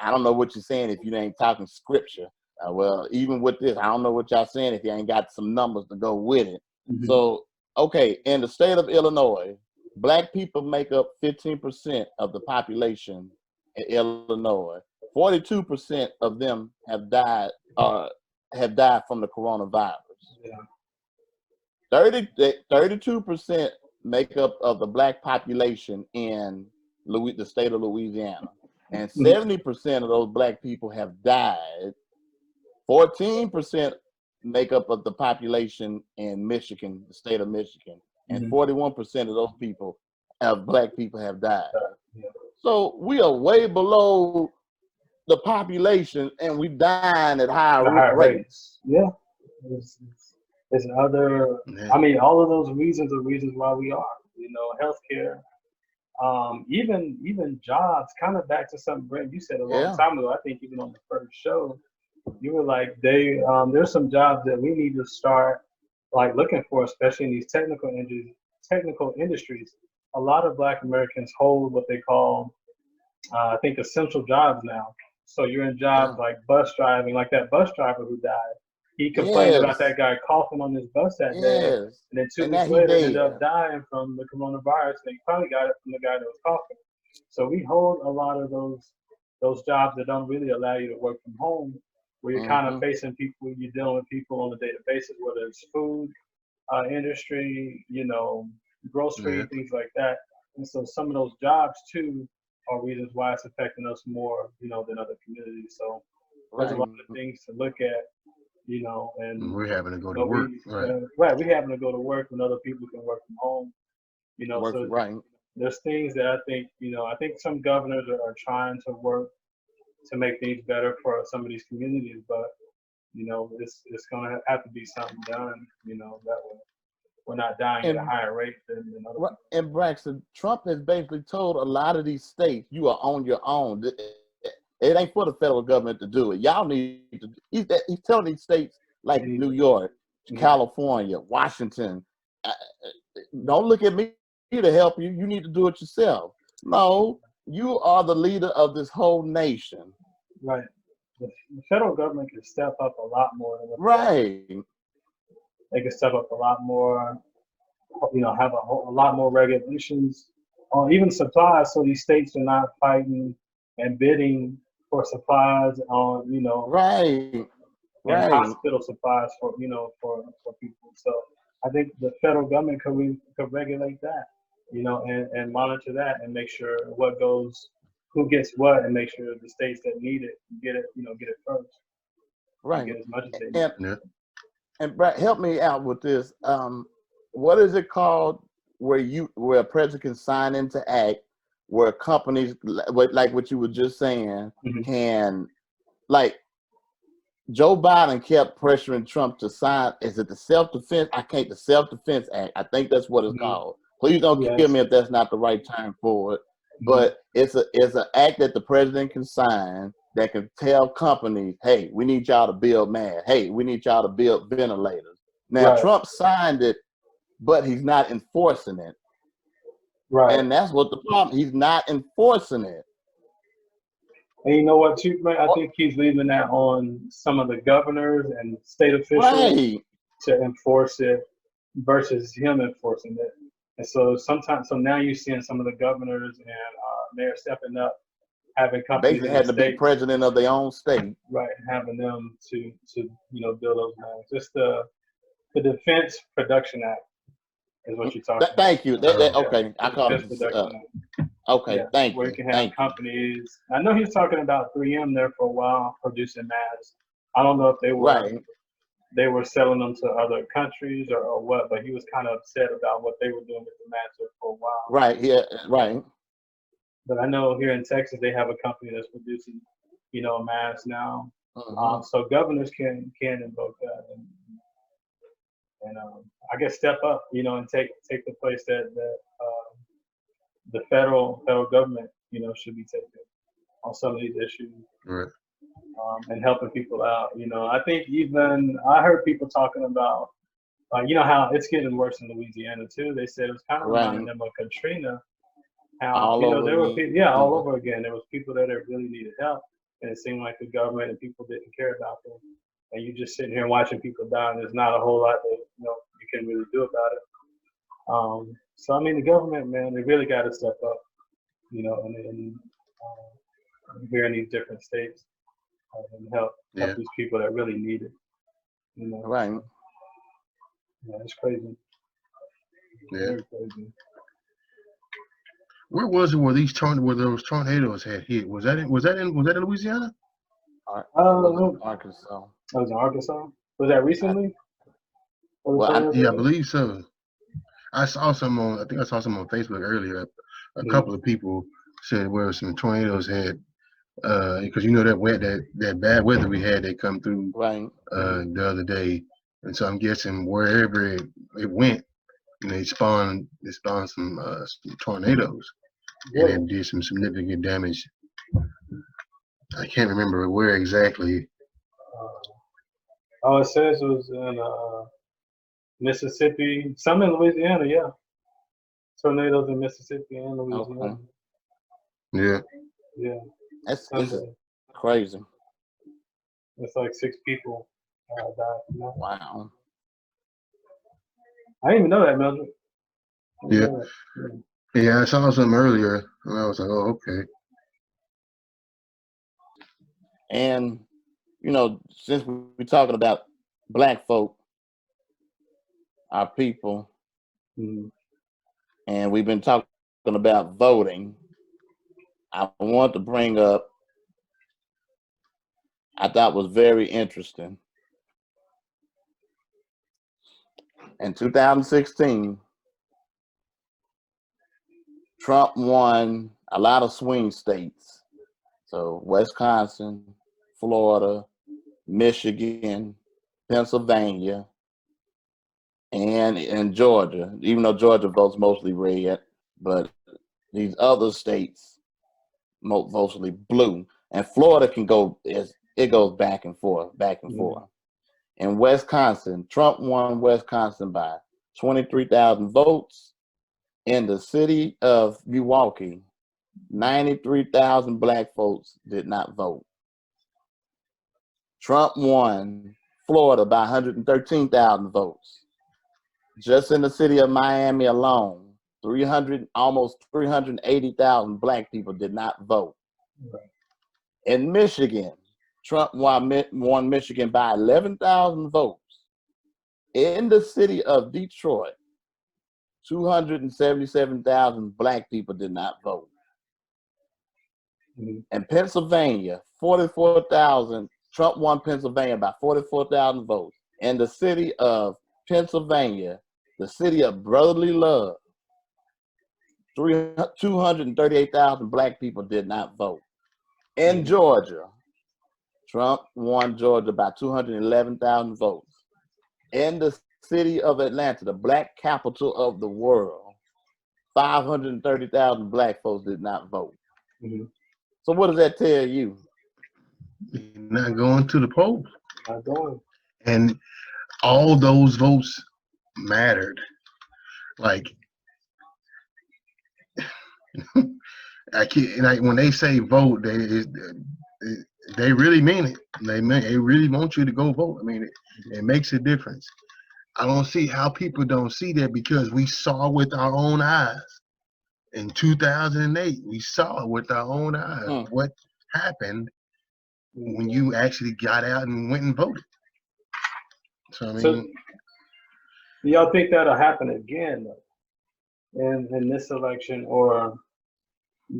B: I don't know what you're saying if you ain't talking scripture. Well, even with this, I don't know what y'all saying if you ain't got some numbers to go with it. So, okay, in the state of Illinois, Black people make up 15% of the population in Illinois. 42% of them have died from the coronavirus. 32% makeup of the black population in the state of Louisiana, and 70% of those black people have died. 14% makeup of the population in Michigan, the state of Michigan, and 41% of those people, black people, have died. So we are way below the population, and we dying at higher rates.
A: Yeah, it's other. I mean, all of those reasons are reasons why we are. You know, healthcare, even jobs. Kind of back to something Brent you said a long time ago. I think even on the first show, you were like, there's some jobs that we need to start like looking for, especially in these technical industries. A lot of Black Americans hold what they call, I think, essential jobs now. So you're in jobs like bus driving, like that bus driver who died. He complained about that guy coughing on his bus that day, and then 2 weeks later ended up dying from the coronavirus. They probably got it from the guy that was coughing. So we hold a lot of those jobs that don't really allow you to work from home, where you're kind of facing people, you're dealing with people on a daily basis, whether it's food industry, you know, grocery, things like that. And so some of those jobs too are reasons why it's affecting us more, you know, than other communities. So there's a lot of things to look at, you know, and
C: we're having to go to work.
A: We're having to go to work when other people can work from home, you know. There's things that I think, you know, I think some governors are trying to work to make things better for some of these communities, but you know, it's gonna have to be something done, you know, that we're not dying at a higher rate than other people.
B: And Braxton, Trump has basically told a lot of these states, you are on your own. It ain't for the federal government to do it. Y'all need to. He's telling these states like New York, California, Washington, don't look at me to help you. You need to do it yourself. No, you are the leader of this whole nation.
A: Right. The federal government can step up a lot more. They can step up a lot more, you know, have a lot more regulations on even supplies, so these states are not fighting and bidding for supplies on, you know, and hospital supplies for, you know, for people. So I think the federal government could regulate that, you know, and monitor that and make sure what goes, who gets what, and make sure the states that need it get it, you know, get it first. Get as much as they need.
B: And Brad, help me out with this. What is it called where a president can sign into act where companies, like what you were just saying, can, like Joe Biden kept pressuring Trump to sign, is it the Self-Defense? The Self-Defense Act. I think that's what it's called. Please don't kill me if that's not the right term for it. But it's an act that the president can sign that can tell companies, hey, we need y'all to build masks. Hey, we need y'all to build ventilators. Now, Trump signed it, but he's not enforcing it. And that's what the problem, he's not enforcing it.
A: And you know what, too, man? I think he's leaving that on some of the governors and state officials to enforce it versus him enforcing it. And so now you're seeing some of the governors and mayors stepping up, having companies
B: basically had to be president of their own state,
A: having them to you know, build those masks. Just the Defense Production Act is what you're talking about.
B: Thank you. Okay, I call it. Thank you.
A: Where you can have companies. I know he was talking about 3M there for a while, producing masks. I don't know if they were selling them to other countries or what, but he was kind of upset about what they were doing with the masks for a while. But I know here in Texas they have a company that's producing, you know, a mask now. So governors can invoke that and I guess step up, you know, and take the place that the federal government, you know, should be taking on some of these issues. And helping people out. You know, I think even I heard people talking about, you know, how it's getting worse in Louisiana too. They said it was kind of reminding them of Katrina. How you know there were people, all over again. There was people that really needed help, and it seemed like the government and people didn't care about them. And you just sitting here watching people die, and there's not a whole lot that, you know, you can really do about it. So I mean, the government, man, they really got to step up. You know, and here in these different states. And help these people that really need it. You know? Yeah, it's crazy.
C: Yeah.
A: Very crazy.
C: Where was it where those tornadoes had hit? Was that in Louisiana?
B: Was
A: Uh,
B: Arkansas.
A: I was in Arkansas. Was that
B: I,
A: recently? Or the
B: well, I,
A: tornado
C: Yeah, I
A: there?
C: believe so. I think I saw some on Facebook earlier. A couple of people said where some tornadoes had, because you know that bad weather we had that come through
B: right.
C: the other day, and so I'm guessing wherever it went, it spawned some tornadoes, and
A: Really?
C: it did some significant damage. I can't remember where exactly.
A: Oh, it says it was in Mississippi. Some in Louisiana, yeah. Tornadoes in Mississippi and Louisiana.
B: Okay.
C: Yeah,
A: Yeah,
B: This is
A: Sunday.
B: crazy.
A: It's like 6 people died from that.
B: Wow.
A: I didn't even know that, Mildred. I didn't
C: yeah,
A: know that.
C: yeah. I saw some earlier, and I was like, oh, okay.
B: And since we're talking about black folk, our people,
A: Mm.
B: and we've been talking about voting, I want to bring up, I thought was very interesting. In 2016, Trump won a lot of swing states. So Wisconsin, Florida, Michigan, Pennsylvania, and in Georgia, even though Georgia votes mostly red, but these other states mostly blue. And Florida it goes back and forth, back and
A: Mm.
B: forth. In Wisconsin, Trump won Wisconsin by 23,000 votes. In the city of Milwaukee, 93,000 black folks did not vote. Trump won Florida by 113,000 votes. Just in the city of Miami alone, almost 380,000 black people did not vote.
A: Right.
B: In Michigan, Trump won Michigan by 11,000 votes. In the city of Detroit, 277,000 black people did not vote.
A: Mm.
B: In Pennsylvania, 44,000. Trump won Pennsylvania by 44,000 votes. In the city of Pennsylvania, the city of brotherly love, 238,000 black people did not vote. In Georgia, Trump won Georgia by 211,000 votes. In the city of Atlanta, the black capital of the world, 530,000 black folks did not vote.
A: Mm.
B: So what does that tell you?
C: You're not going to the polls,
A: Not going.
C: and all those votes mattered. Like I can't. When they say vote, they really mean it. They really want you to go vote. I mean, it makes a difference. I don't see how people don't see that because we saw with our own eyes in 2008. We saw with our own eyes what happened when you actually got out and went and voted. So I mean,
A: So, do y'all think that'll happen again in this election, or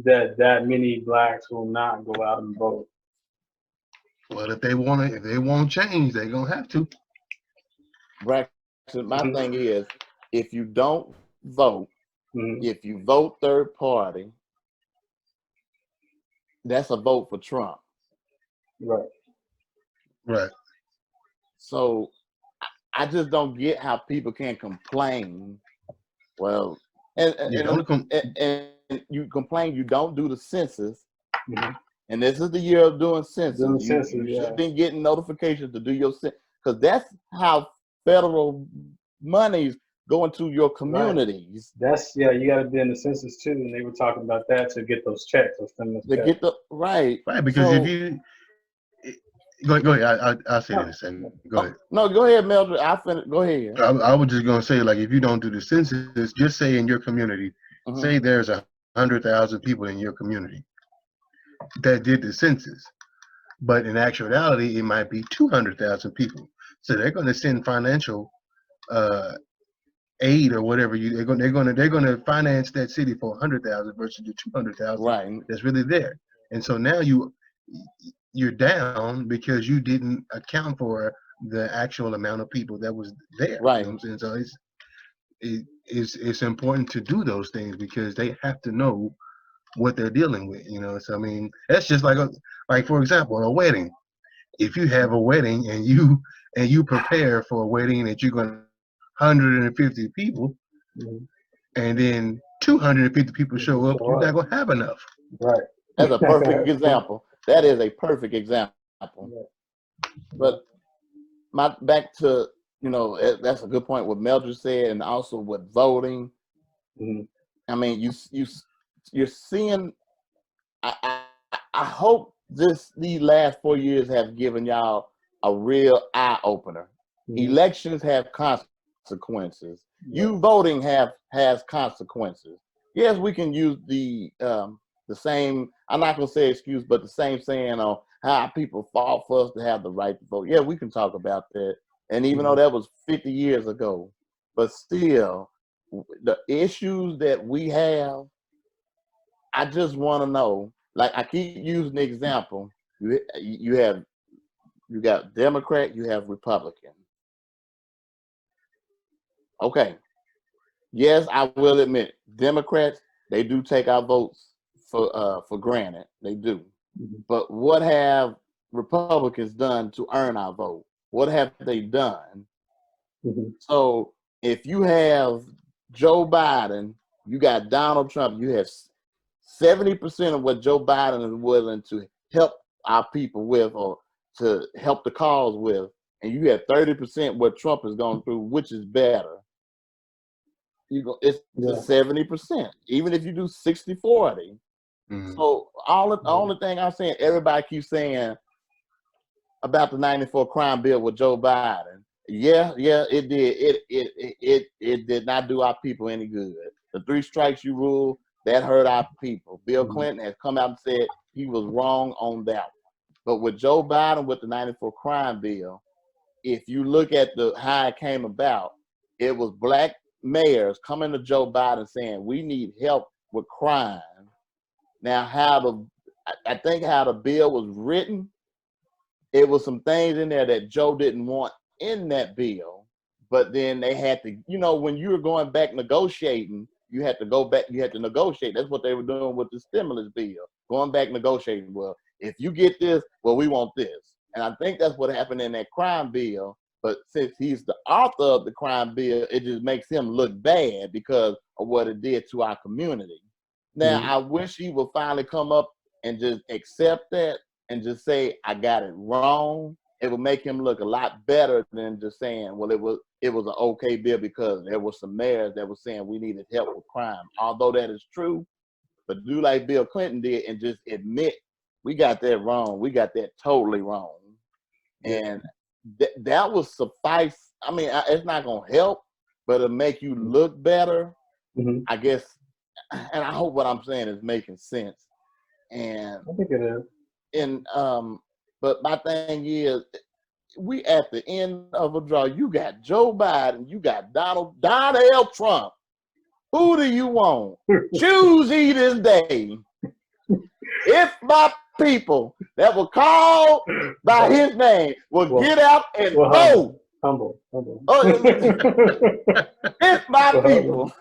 A: that many blacks will not go out and vote?
C: well, if they want change, they're gonna have to.
B: Braxton, my thing is, if you don't vote, if you vote third party, that's a vote for Trump.
A: Right.
C: Right.
B: So I just don't get how people can complain. Well, and you complain you don't do the census, and this is the year of doing census. You should have been getting notifications to do your census, because that's how federal money's going to your communities.
A: Right. You got to be in the census too, and they were talking about that to get those checks, those stimulus checks.
B: Get the right
C: because if you go ahead, I'll say it in a second. Go ahead.
B: No, go ahead, Mildred. Go ahead.
C: I was just gonna say, like, if you don't do the census, just say in your community, say there's 100,000 people in your community that did the census, but in actuality, it might be 200,000 people. So they're going to send financial aid or whatever they're gonna finance that city for 100,000 versus the 200,000
B: Right.
C: that's really there. And so now you're down because you didn't account for the actual amount of people that was there.
B: Right.
C: You know what I'm saying? So it's important to do those things because they have to know what they're dealing with. You know, so I mean that's just like for example a wedding. If you have a wedding and you prepare for a wedding that you're gonna 150 people, and then 250 people show up, you're not gonna have enough.
A: Right.
B: That's a perfect example. That is a perfect example. But back to that's a good point what Mel just said, and also with voting. I mean, you're seeing. I hope these last 4 years have given y'all a real eye opener. Elections have consequences. You voting has consequences. Yes, we can use the same. I'm not gonna say excuse, but the same saying on how people fought for us to have the right to vote. Yeah, we can talk about that. And even though that was 50 years ago, but still, the issues that we have, I just want to know. Like I keep using the example, you got Democrat, you have Republican. Okay. Yes, I will admit, Democrats, they do take our votes for granted. They do. But what have Republicans done to earn our vote? What have they done? So if you have Joe Biden, you got Donald Trump, you have 70% of what Joe Biden is willing to help our people with or to help the cause with, and you have 30% what Trump is going through, which is better. It's 70%, even if you do 60-40. So all the only thing I'm saying, everybody keeps saying about the 94 crime bill with Joe Biden. Yeah, it did. It did not do our people any good. The 3 strikes you rule, that hurt our people. Bill Clinton has come out and said he was wrong on that one. But with Joe Biden with the 94 crime bill, if you look at how it came about, it was black mayors coming to Joe Biden saying, we need help with crime. Now, I think how the bill was written, it was some things in there that Joe didn't want in that bill, but then they had to, when you were going back negotiating, you had to go back, you had to negotiate. That's what they were doing with the stimulus bill, going back negotiating. Well, if you get this, well, we want this. And I think that's what happened in that crime bill. But since he's the author of the crime bill, it just makes him look bad because of what it did to our community. Now, I wish he would finally come up and just accept that and just say, I got it wrong. It would make him look a lot better than just saying, well, it was an okay bill because there were some mayors that were saying we needed help with crime. Although that is true, but do like Bill Clinton did and just admit we got that wrong. We got that totally wrong. And that will suffice. I mean, it's not going to help, but it'll make you look better, I guess. And I hope what I'm saying is making sense. And
A: I think it is.
B: And but my thing is, we at the end of a draw. You got Joe Biden, you got Donald Trump. Who do you want? Choose ye this day. If my people that were called by his name will get out and vote.
A: Humble.
B: If my people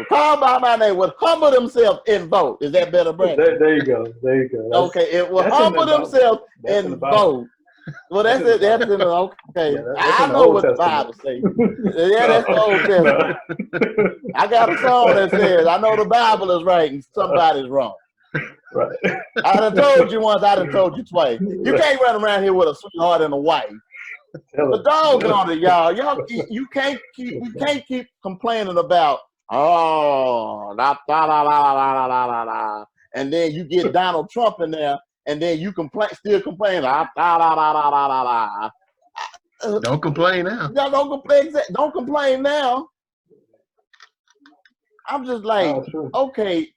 B: called by my name would humble themselves and vote. Is that better, Brandon?
A: There you go.
B: Okay, it will humble themselves and vote. Well, that's it. That's in the okay.
A: Yeah,
B: I know what the Bible says. Yeah, that's the Old Testament. I got a song that says, "I know the Bible is right and somebody's wrong."
A: Right.
B: I done told you once. I done told you twice. You can't run around here with a sweetheart and a wife. The dog on it, y'all. We can't keep complaining about and then you get Donald Trump in there, and then you still complain.
C: Don't complain now.
B: Don't complain now. I'm just like, okay,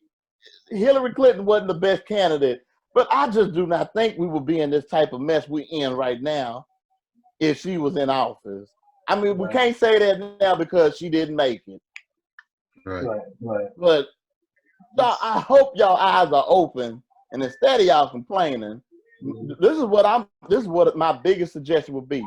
B: Hillary Clinton wasn't the best candidate, but I just do not think we would be in this type of mess we in right now if she was in office. I mean, we can't say that now because she didn't make it.
C: Right.
B: But I hope y'all eyes are open, and instead of y'all complaining, this is what my biggest suggestion would be: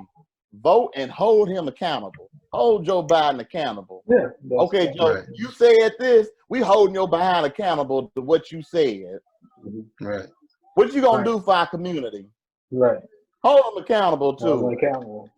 B: vote and hold him accountable. Hold Joe Biden accountable.
A: Yeah.
B: Okay, Joe, you said this. We holding your behind accountable to what you said.
C: Right.
B: What you gonna do for our community?
A: Right.
B: Hold them accountable too.
A: Hold them accountable.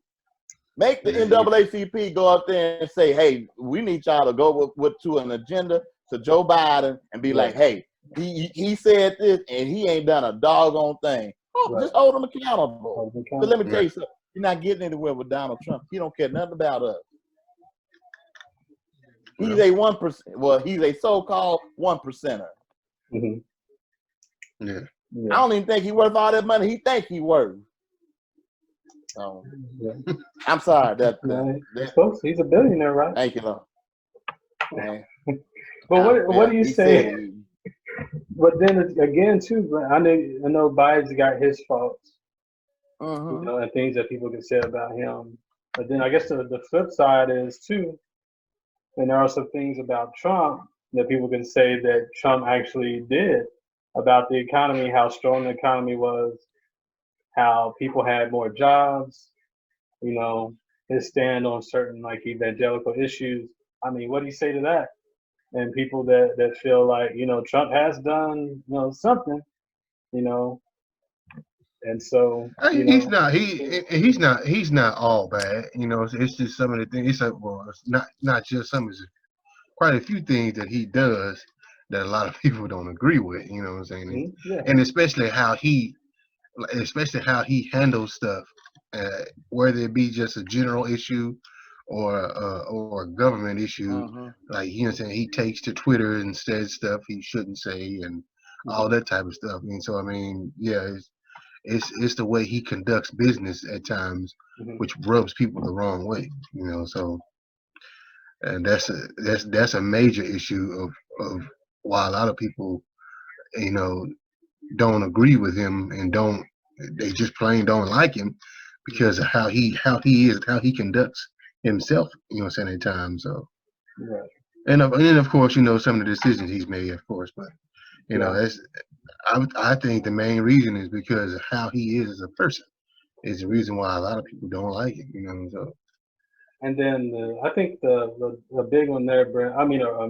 B: Make the NAACP go up there and say, "Hey, we need y'all to go to an agenda to Joe Biden and be like, hey, he said this and he ain't done a doggone thing. Just hold him accountable. But let me tell you something. You're not getting anywhere with Donald Trump. He don't care nothing about us. He's a 1%. Well, he's a so-called 1%er.
C: Yeah.
B: I don't even think he's worth all that money he think he worth. So, I'm sorry.
A: He's a billionaire, right?
B: Thank you, Lord.
A: But what do you say? But then again, too, I know Biden's got his faults, you know, and things that people can say about him. But then I guess the flip side is too, and there are some things about Trump that people can say that Trump actually did about the economy, how strong the economy was, how people had more jobs, you know, his stand on certain like evangelical issues. I mean, what do you say to that? And people that feel like, you know, Trump has done, you know, something, you know, and so
C: he's not all bad, you know. It's just some of the things. It's not just some. It's quite a few things that he does that a lot of people don't agree with. You know what I'm saying? And especially how he handles stuff, whether it be just a general issue or a government issue. Like, you know what I'm saying, he takes to Twitter and says stuff he shouldn't say and all that type of stuff. And so, I mean, it's the way he conducts business at times, which rubs people the wrong way, you know. So, and that's a major issue of why a lot of people, you know, don't agree with him and they just plain don't like him because of how he conducts himself, you know what I'm saying, at times. So and then of course, you know, some of the decisions he's made, of course, but you know, I think the main reason is because of how he is as a person is the reason why a lot of people don't like him, you know. So
A: and then I think the big one there, Brent,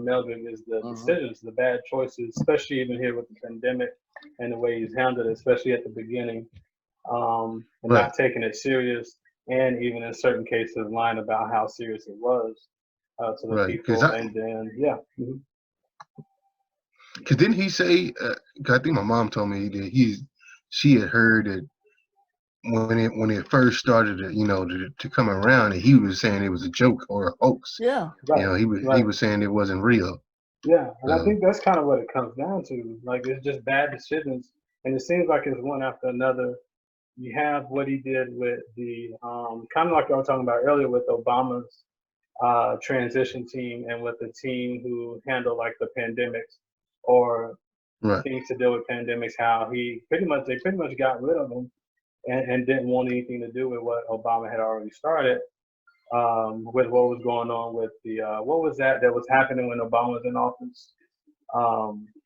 A: Melvin, is the decisions, the bad choices, especially even here with the pandemic and the way he's handled it, especially at the beginning, and not taking it serious, and even in certain cases lying about how serious it was to the people. And then
C: because didn't he say? Cause I think my mom told me that she had heard that when it first started, you know, to come around, and he was saying it was a joke or a hoax.
B: Yeah,
C: you know, he was saying it wasn't real.
A: Yeah, and I think that's kind of what it comes down to. Like, it's just bad decisions, and it seems like it's one after another. You have what he did with the kind of like I was talking about earlier with Obama's transition team, and with the team who handled like the pandemics or things to deal with pandemics. How they pretty much got rid of them and didn't want anything to do with what Obama had already started. With what was going on with the what was that was happening when Obama was in office?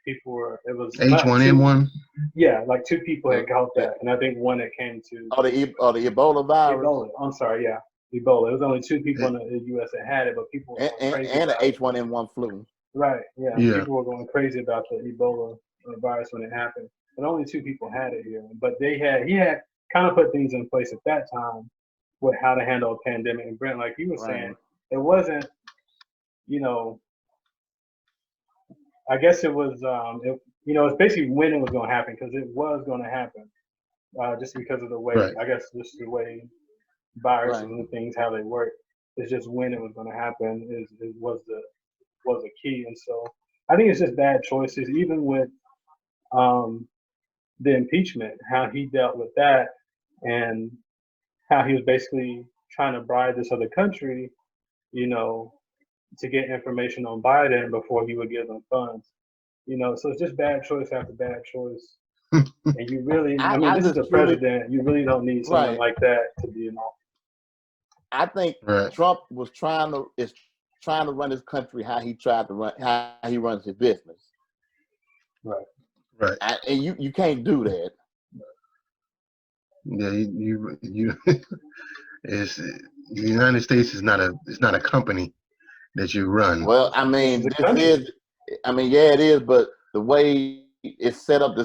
A: It was
C: H1N1.
A: Yeah, like 2 people had caught that, and I think one that came to
B: the Ebola virus.
A: Ebola. I'm sorry, yeah, Ebola. It was only 2 people in the U.S. that had it, but people were going crazy
B: and the H1N1 flu.
A: Right. Yeah. People were going crazy about the Ebola virus when it happened, but only 2 people had it here. But he had kind of put things in place at that time with how to handle a pandemic. And Brent, like you were saying, it wasn't, you know, I guess it was, it's basically when it was going to happen, because it was going to happen, just because of the way, I guess, just the way viruses and things, how they work. It's just when it was going to happen was the key. And so I think it's just bad choices, even with the impeachment, how he dealt with that, and how he was basically trying to bribe this other country, you know, to get information on Biden before he would give them funds. You know, so it's just bad choice after bad choice. And you really, this is the president. You really don't need someone like that to be in office.
B: I think Trump is trying to run his country how he runs his business.
A: Right.
B: And you can't do that.
C: Yeah, you it's the United States is not a company that you run.
B: Well, I mean, it is, but the way it's set up,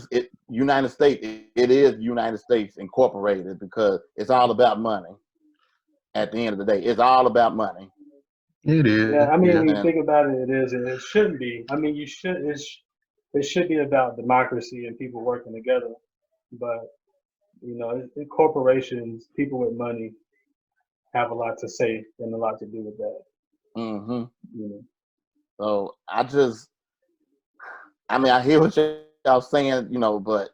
B: United States, it is United States Incorporated because it's all about money. At the end of the day, it's all about money.
C: It is.
A: Yeah, I mean, when you think about it, it is, and it shouldn't be. I mean, it should be about democracy and people working together. But corporations, people with money, have a lot to say and a lot to do with that.
B: Mm-hmm.
A: You know.
B: So I hear what y'all saying, but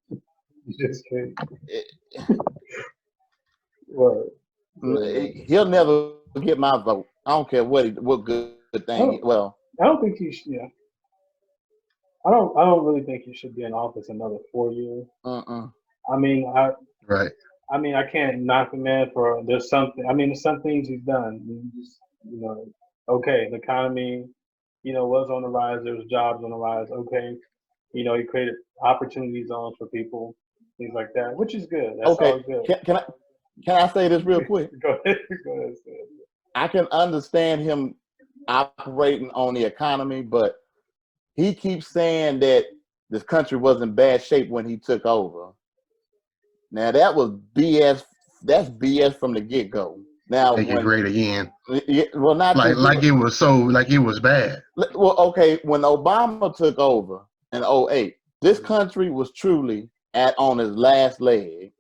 A: you just can't. Well,
B: he'll never get my vote. I don't care what good thing.
A: I don't think he should. Yeah, I don't really think he should be in office another 4 years. I mean, I mean, I can't knock the man for there's some things he's done. Okay, the economy, was on the rise. There was jobs on the rise. Okay, he created opportunity zones for people, things like that, which is good. That's all good.
B: Can I say this real quick?
A: Go ahead.
B: I can understand him operating on the economy, but he keeps saying that this country was in bad shape when he took over. Now that was BS. That's BS from the get-go. Now
C: make it great again.
B: Well, not
C: like it was bad.
B: Well, okay, when Obama took over in 2008, this country was truly on his last leg,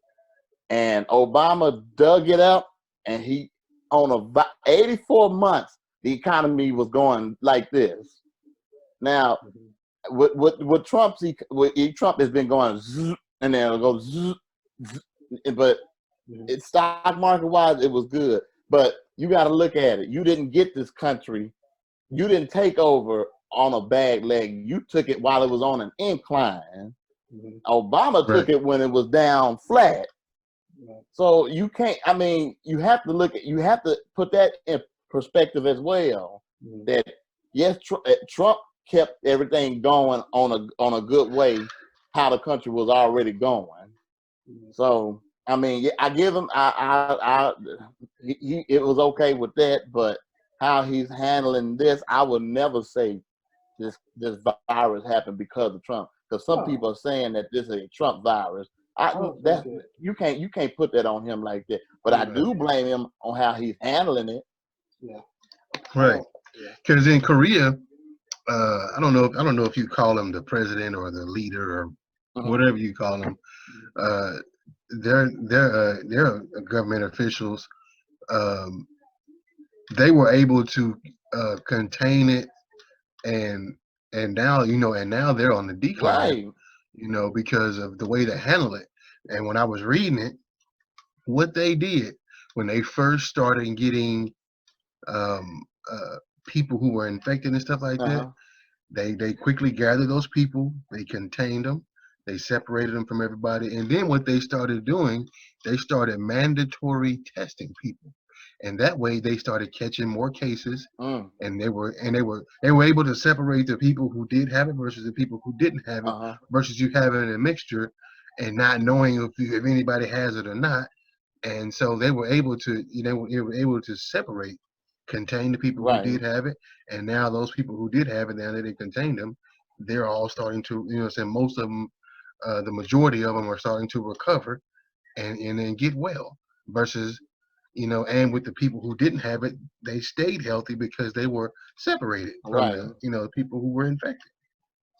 B: and Obama dug it up, and he on 84 months the economy was going like this. Now, with Trump, Trump has been going zzz, and then it'll go zzz, zzz, but stock market wise, it was good. But you got to look at it. You didn't get this country. You didn't take over on a bad leg. You took it while it was on an incline. Obama took it when it was down flat. So you can't. I mean, you have to put that in perspective as well. That yes, Trump kept everything going on a good way, how the country was already going. So I mean, I give him. It was okay with that, but how he's handling this, I would never say this virus happened because of Trump. Because some people are saying that this is a Trump virus. You can't put that on him like that. But I do blame him on how he's handling it.
A: Yeah.
C: Right. Because in Korea, I don't know if you call him the president or the leader or whatever you call him. They're government officials. They were able to contain it, and now they're on the decline.
B: Right.
C: Because of the way they handle it. And when I was reading it, what they did when they first started getting people who were infected and stuff like that, they quickly gathered those people, they contained them, they separated them from everybody, and then what they started doing, they started mandatory testing people, and that way they started catching more cases, and they were able to separate the people who did have it versus the people who didn't have it, versus you having a mixture and not knowing if anybody has it or not. And so they were able to separate, contain the people who did have it, and now those people who did have it, now that they contained them, they're all starting to, most of them, the majority of them are starting to recover and then get well. Versus, and with the people who didn't have it, they stayed healthy because they were separated from the people who were infected.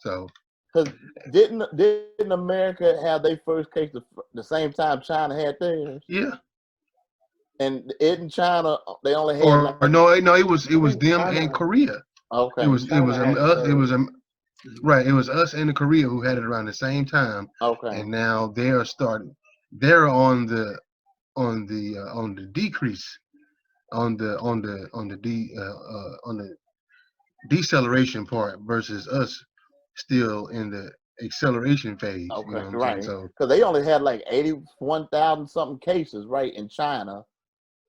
C: So.
B: Because didn't America have their first case the same time China had theirs?
C: Yeah.
B: And in China, they only had
C: no, it was them and Korea.
B: Okay.
C: It was us and Korea who had it around the same time.
B: Okay.
C: And now they're on the decrease, on the deceleration part versus us still in the acceleration phase. You
B: Okay,
C: know what I'm
B: right.
C: saying? So
B: Because they only had like 81,000 something cases, right, in China,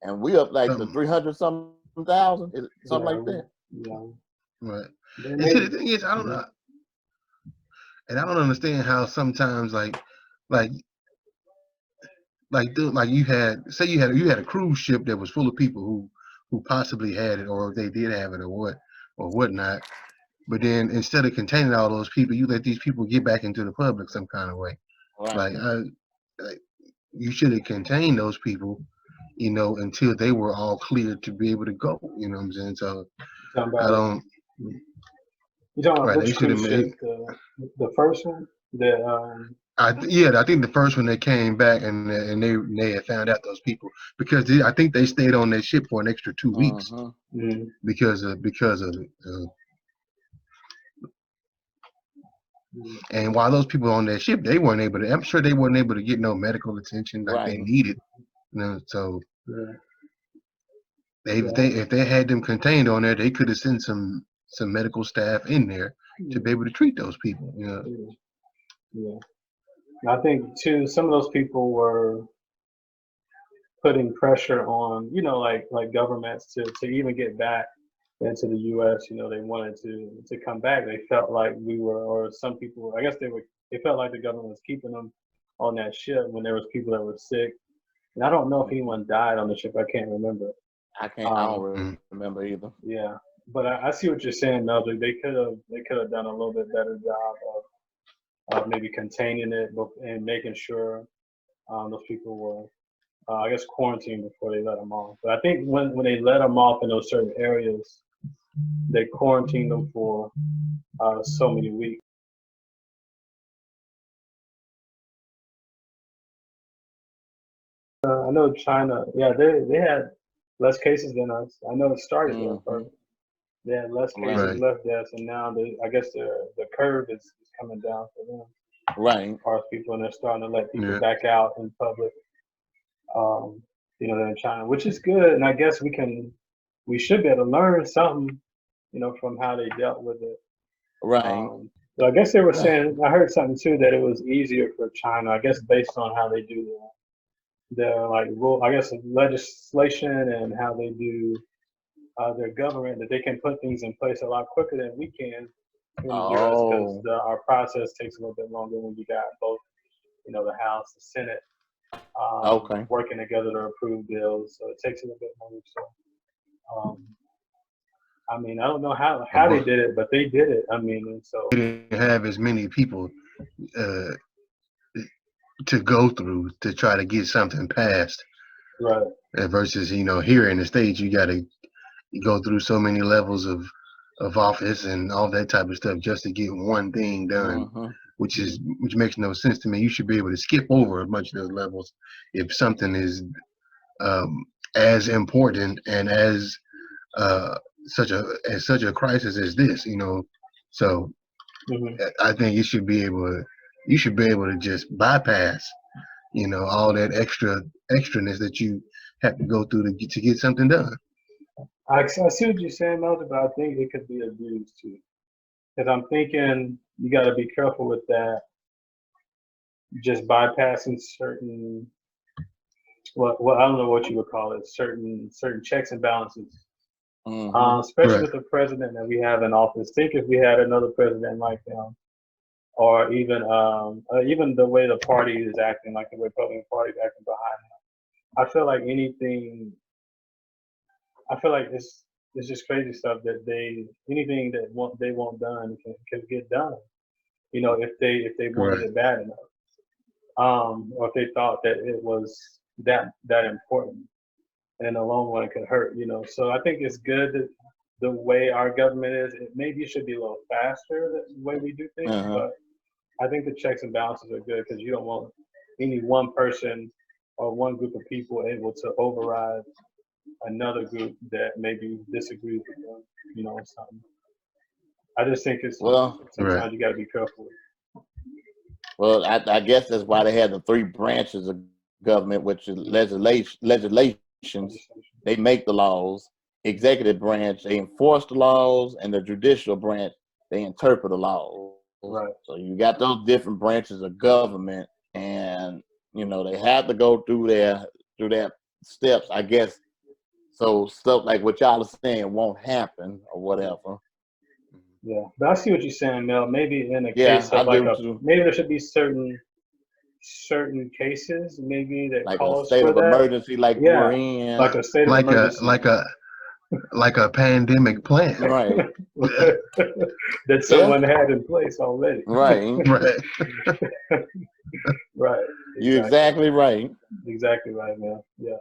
B: and we up like the 300 something thousand, something like that.
A: Yeah.
C: right.
A: They
C: And see, the
A: made,
C: thing is, I don't know, and I don't understand how sometimes like like you had say you had a cruise ship that was full of people who possibly had it, or if they did have it, or whatnot. But then instead of containing all those people, you let these people get back into the public some kind of way.
B: Right.
C: Like you should have contained those people, until they were all cleared to be able to go. You know what I'm saying? So
A: talking
C: I
A: about,
C: don't.
A: you talking about
C: Right? They
A: which
C: should have
A: cruise ship?
C: made.
A: The first one? The
C: I think the first one they came back and they had found out those people because I think they stayed on that ship for an extra 2 weeks because of and while those people on that ship, they weren't able to. I'm sure they weren't able to get no medical attention like they
B: Right.
C: needed. So
A: yeah.
C: if they had them contained on there, they could have sent some medical staff in there to be able to treat those people.
A: Yeah. I think too, some of those people were putting pressure on, like governments to even get back into the U.S. They wanted to come back. They felt like we were, or some people, I guess they felt like the government was keeping them on that ship when there was people that were sick. And I don't know if anyone died on the ship. I can't remember.
B: I don't
C: Mm.
B: remember either.
A: Yeah, but I see what you're saying, Melvin. They could have done a little bit better job of maybe containing it and making sure those people were, I guess, quarantined before they let them off. But I think when they let them off in those certain areas, they quarantined them for so many weeks. I know China, yeah, they had less cases than us. I know it started there first. They had less cases,
B: Right.
C: Right.
A: less deaths, and now I guess the curve is coming down for them.
B: Right.
A: As far as people, and they're starting to let people
C: Yeah.
A: back out in public. They're in China, which is good, and I guess we should be able to learn something, from how they dealt with it.
B: Right.
A: So I guess they were saying, I heard something too, that it was easier for China, I guess based on how they do their like rule, I guess legislation and how they do their government, that they can put things in place a lot quicker than we can in the U.S. because
B: Oh.
A: our process takes a little bit longer when you got both, the House, the Senate,
B: Okay.
A: working together to approve bills. So it takes a little bit longer. So, I mean, I don't know how they
C: But
A: did it, but they did it. I mean, and so
C: they didn't have as many people uh, to go through to try to get something passed.
A: right.
C: Versus, here in the States, you got to go through so many levels of office and all that type of stuff just to get one thing done, which makes no sense to me. You should be able to skip over a bunch of those levels if something is as important and as such a crisis as this. So I think you should be able to just bypass all that extraness that you have to go through to get something done.
A: I see what you're saying, Melvin, but I think it could be abused too. Because I'm thinking you got to be careful with that. Just bypassing certain, well, I don't know what you would call it, certain checks and balances. Especially
C: Right.
A: with the president that we have in office. Think if we had another president like him, or even the way the party is acting, like the Republican Party is acting behind him. I feel like it's just crazy stuff that anything that they want done can get done. If they wanted
C: Right.
A: it bad enough, or if they thought that it was that important, and in the long run it could hurt. So I think it's good that the way our government is, maybe it should be a little faster the way we do things, but I think the checks and balances are good because you don't want any one person or one group of people able to override another group that maybe disagrees with them, something. I just think it's
B: Well,
A: sometimes
C: Right.
A: you got to be careful.
B: well, I guess that's why they had the three branches of government, which is legislations. They make the laws. Executive branch, they enforce the laws, and the judicial branch, they interpret the laws.
A: Right.
B: So you got those different branches of government, and they have to go through their steps, I guess. So stuff like what y'all are saying won't happen or whatever.
A: Yeah, but I see what you're saying, Mel. Maybe in a
B: Yeah,
A: case
B: I
A: of like
B: do too.
A: maybe there should be certain cases maybe that
B: Like a
A: calls
B: state
A: for
B: of
A: that.
B: emergency, like
A: Yeah,
B: we're in.
A: like a state of emergency.
C: Like a pandemic plan.
B: Right.
A: That someone had in place already.
B: Right.
C: Right.
A: Right.
B: You're exactly right.
A: Exactly right, man. Yeah.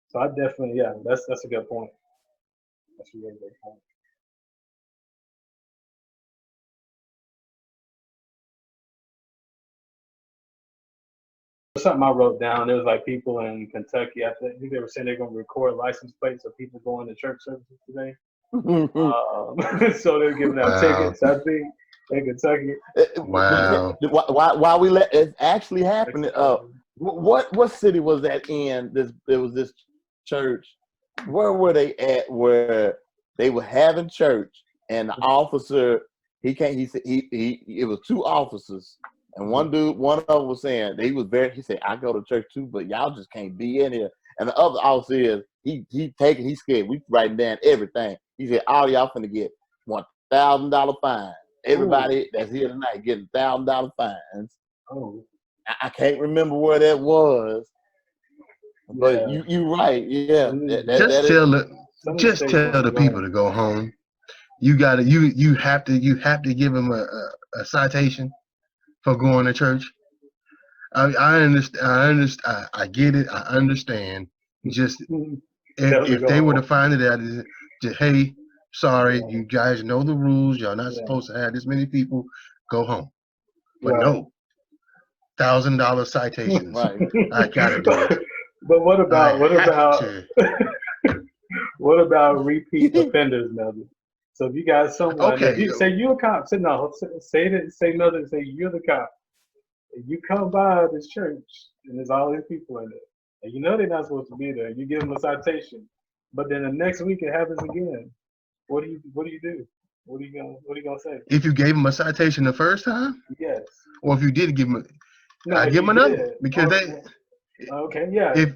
A: So I definitely, that's a good point. That's a really good point. Something I wrote down. There was like people in Kentucky. I think they were saying they're going to record license plates of people going to church services today. So they're giving out tickets. I think in Kentucky.
C: Wow.
B: Why we let it actually happen? What city was that in? There was this church. Where were they at? Where they were having church, and the officer he said it was two officers. And one of them was saying he said, I go to church too, but y'all just can't be in here. And the other officer is he's scared. We writing down everything. He said, all y'all finna get $1,000 fine. Everybody that's here tonight getting $1,000 fines.
A: Oh.
B: I can't remember where that was. But you right, yeah.
C: Just tell the people to go home. You have to give them a citation for going to church. I understand. I get it. I understand. Just if they were to find it out, just, hey, sorry, you guys know the rules. Y'all not supposed to have this many people. Go home. But no, $1,000 citations.
B: Right.
C: I gotta do it.
A: But what about what about repeat offenders, Melvin? So if you got someone, if you say you're a cop, say you're the cop. If you come by this church and there's all these people in it, and you know they're not supposed to be there, you give them a citation, but then the next week it happens again. What do you do? What are you gonna say?
C: If you gave them a citation the first time,
A: yes.
C: Or if you did give them, I give them another because
A: okay, yeah.
C: If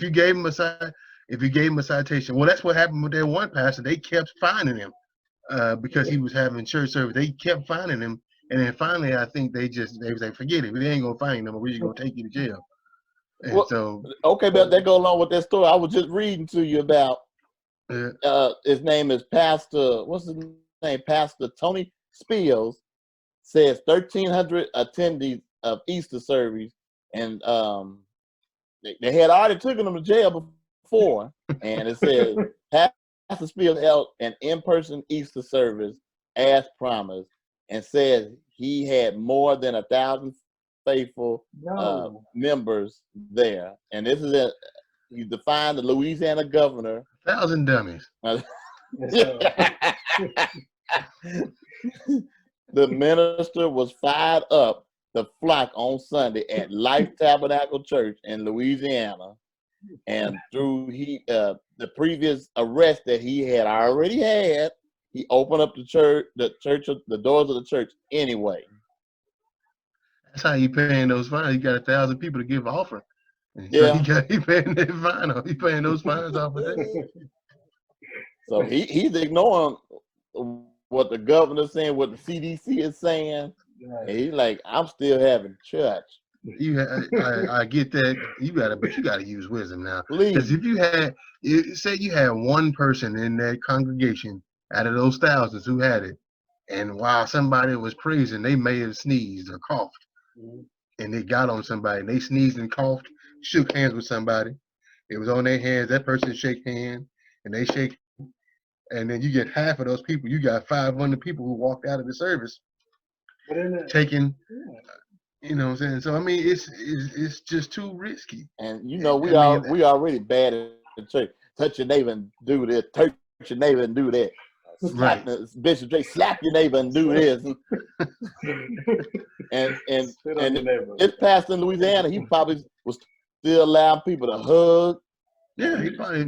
C: you gave them a citation, well, that's what happened with that one pastor. They kept finding him because he was having church service. They kept finding him, and then finally, I think they was like, forget it. We ain't gonna find him. We're just gonna take you to jail. And
B: but that go along with that story. I was just reading to you about. His name is Pastor. What's his name? Pastor Tony Spiels. Says 1,300 attendees of Easter service, and they had already taken him to jail before. And it says Pastor Spiels held an in-person Easter service as promised, and says he had more than 1,000 faithful members there. And this is he defined the Louisiana governor.
C: 1,000 dummies.
B: The minister was fired up to flock on Sunday at Life Tabernacle Church in Louisiana, and through the previous arrest that he had already had, he opened up the doors of the church anyway.
C: That's how you paying those fines. You got 1,000 people to give offering.
B: Yeah,
C: so he paying that fine off. He paying those fines off of that.
B: So he's ignoring what the governor's saying, what the CDC is saying. And he's like, I'm still having church.
C: I get that. But you gotta use wisdom now.
B: Please.
C: Because if you had one person in that congregation out of those thousands who had it, and while somebody was praising, they may have sneezed or coughed, and they got on somebody. They sneezed and coughed, shook hands with somebody. It was on their hands. That person shake hands, and they shake. And then you get half of those people. You got 500 people who walked out of the service taking, you know what I'm saying? So I mean, it's just too risky.
B: And we already bad at the church. Touch your neighbor and do this. Touch your neighbor and do that. Slap Bishop J, slap your neighbor and do this. and this pastor in Louisiana, he probably was still allowing people to hug.
C: Yeah, he probably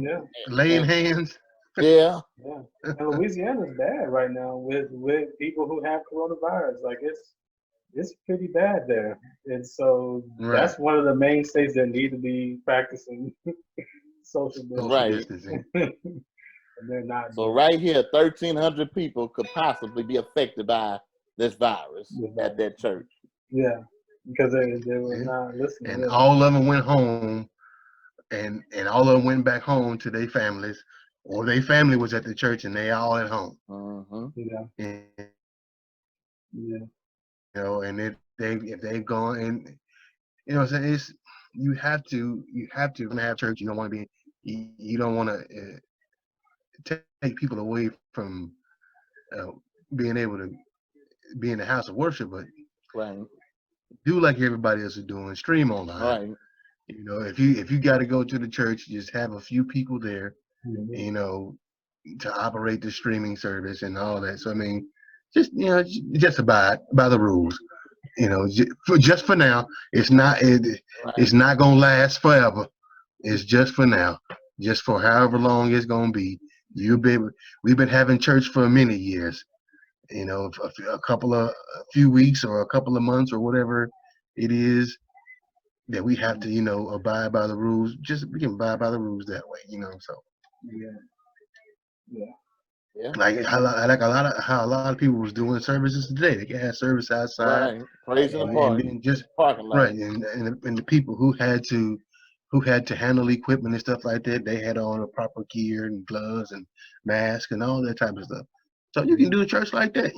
C: laying hands.
B: Yeah.
A: Yeah. And Louisiana's bad right now with people who have coronavirus. Like it's pretty bad there. And so
C: Right.
A: that's one of the main states that need to be practicing social
C: Social
A: distancing.
B: Right.
C: distancing.
A: And they're not
B: So
A: doing
B: right here, 1,300 people could possibly be affected by this virus
A: it.
B: at that church.
A: Yeah. Because they were
C: Yeah.
A: not listening.
C: And
A: Yeah.
C: all of them went home, and all of them went back home to their families, or their family was at the church and they all at home.
B: Mm-hmm.
A: Yeah.
C: And,
A: Yeah.
C: and if they've gone, and what I'm saying, it's you have to have church. You don't want to be you don't want to take people away from uh, being able to be in the house of worship, but
B: Right.
C: do like everybody else is doing, stream online.
B: Right.
C: If you got to go to the church, just have a few people there,
A: Mhm.
C: To operate the streaming service and all that. So I mean, just abide by the rules. Just for now. It's not it's not gonna last forever. It's just for now. Just for however long it's gonna be. We've been having church for many years. A few weeks or a couple of months or whatever it is that we have to, abide by the rules. Just we can abide by the rules that way, So
A: Yeah. Yeah.
B: Yeah.
C: like how a lot of people was doing services today. They can have service outside,
B: Right. Praise in the
C: and
B: park.
C: then just
B: Parking lot.
C: right, and the people who had to handle equipment and stuff like that, they had on the proper gear and gloves and masks and all that type of stuff. So you can do a church like that,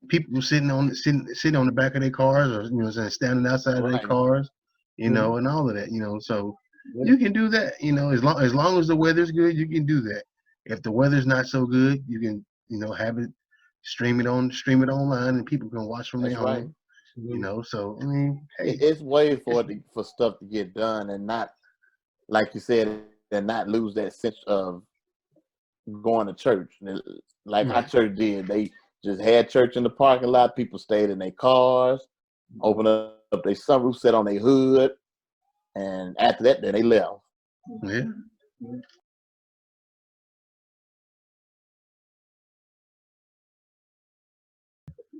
C: People sitting on the back of their cars, or standing outside of their
B: Right.
C: cars, and all of that, So you can do that, as long as the weather's good, you can do that. If the weather's not so good, you can, have it stream it online, and people can watch from
B: That's
C: their
B: right.
C: home. So I mean, hey,
B: It's way for stuff to get done and not, like you said, and not lose that sense of going to church. Like our
C: right.
B: church did. They just had church in the parking lot. People stayed in their cars, opened up their sunroof, sat on their hood, and after that, then they left.
C: Yeah.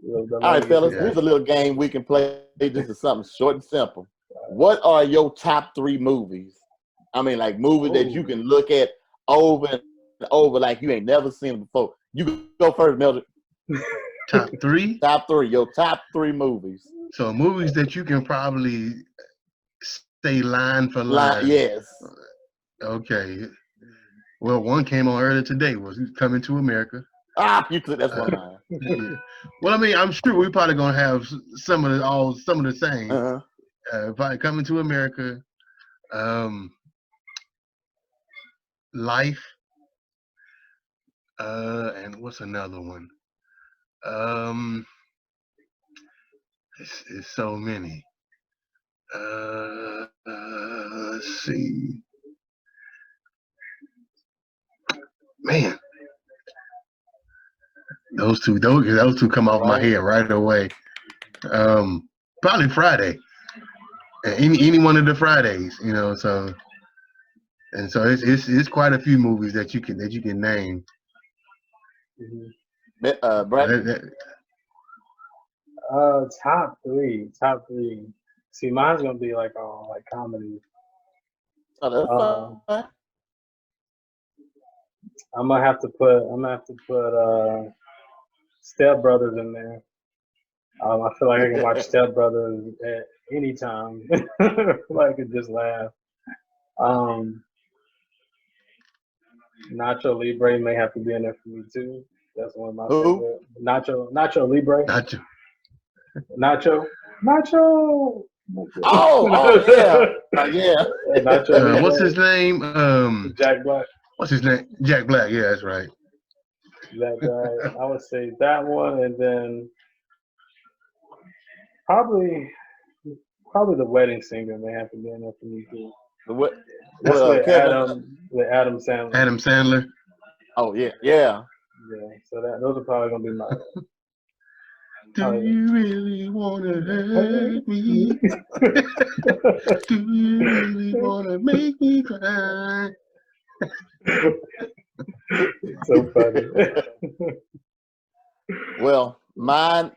B: All right, fellas, here's a little game we can play. This is something short and simple. What are your top 3 movies? I mean, like movies that you can look at over and over like you ain't never seen before. You can go first, Mildred.
C: Top 3?
B: Top 3, your top 3 movies.
C: So movies that you can probably say line for line.
B: Yes.
C: Okay. Well, one came on earlier today, was Coming to America.
B: You took that's one of mine.
C: Yeah. Well, I mean, I'm sure we're probably gonna have some of the same. Probably Coming to America, Life, and what's another one? It's so many. Let's see. Man, those two come off my head right away. Probably Friday. Any one of the Fridays, So, and so it's quite a few movies that you can name.
B: Brad.
A: Top three. See, mine's gonna be like comedy.
B: Oh, that's fine.
A: I'm gonna have to put Step Brothers in there. I feel like I can watch Step Brothers at any time. I could just laugh. Nacho Libre may have to be in there for me too. That's one of my favorite. Nacho Libre. Nacho.
B: Oh yeah, yeah.
A: Nacho
C: what's his name?
A: Jack Black.
C: What's his name? Jack Black. Yeah, that's right.
A: That guy. I would say that one, and then probably The Wedding Singer may have to be in there for me too. That's with Adam Sandler.
C: Adam Sandler.
B: Oh yeah.
A: Yeah. So those are probably gonna be my.
C: Do you really wanna hurt me? Do you really wanna make me cry?
A: So funny.
B: Well, my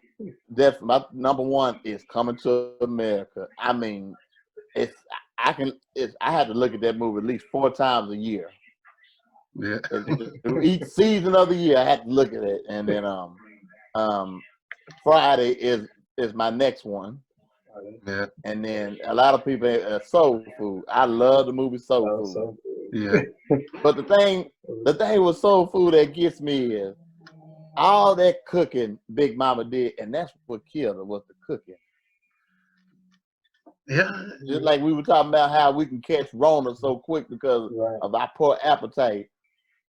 B: number one is Coming to America. I mean, I had to look at that movie at least 4 times a year.
C: Yeah.
B: Each season of the year, I had to look at it, and then Friday is my next one.
C: Yeah.
B: And then a lot of people, Soul Food. I love the movie Soul Food.
A: So
C: Yeah.
B: But the thing with Soul Food that gets me is all that cooking Big Mama did, and that's what killed her, was the cooking.
C: Yeah.
B: Just like we were talking about how we can catch Rona so quick because of our poor appetite.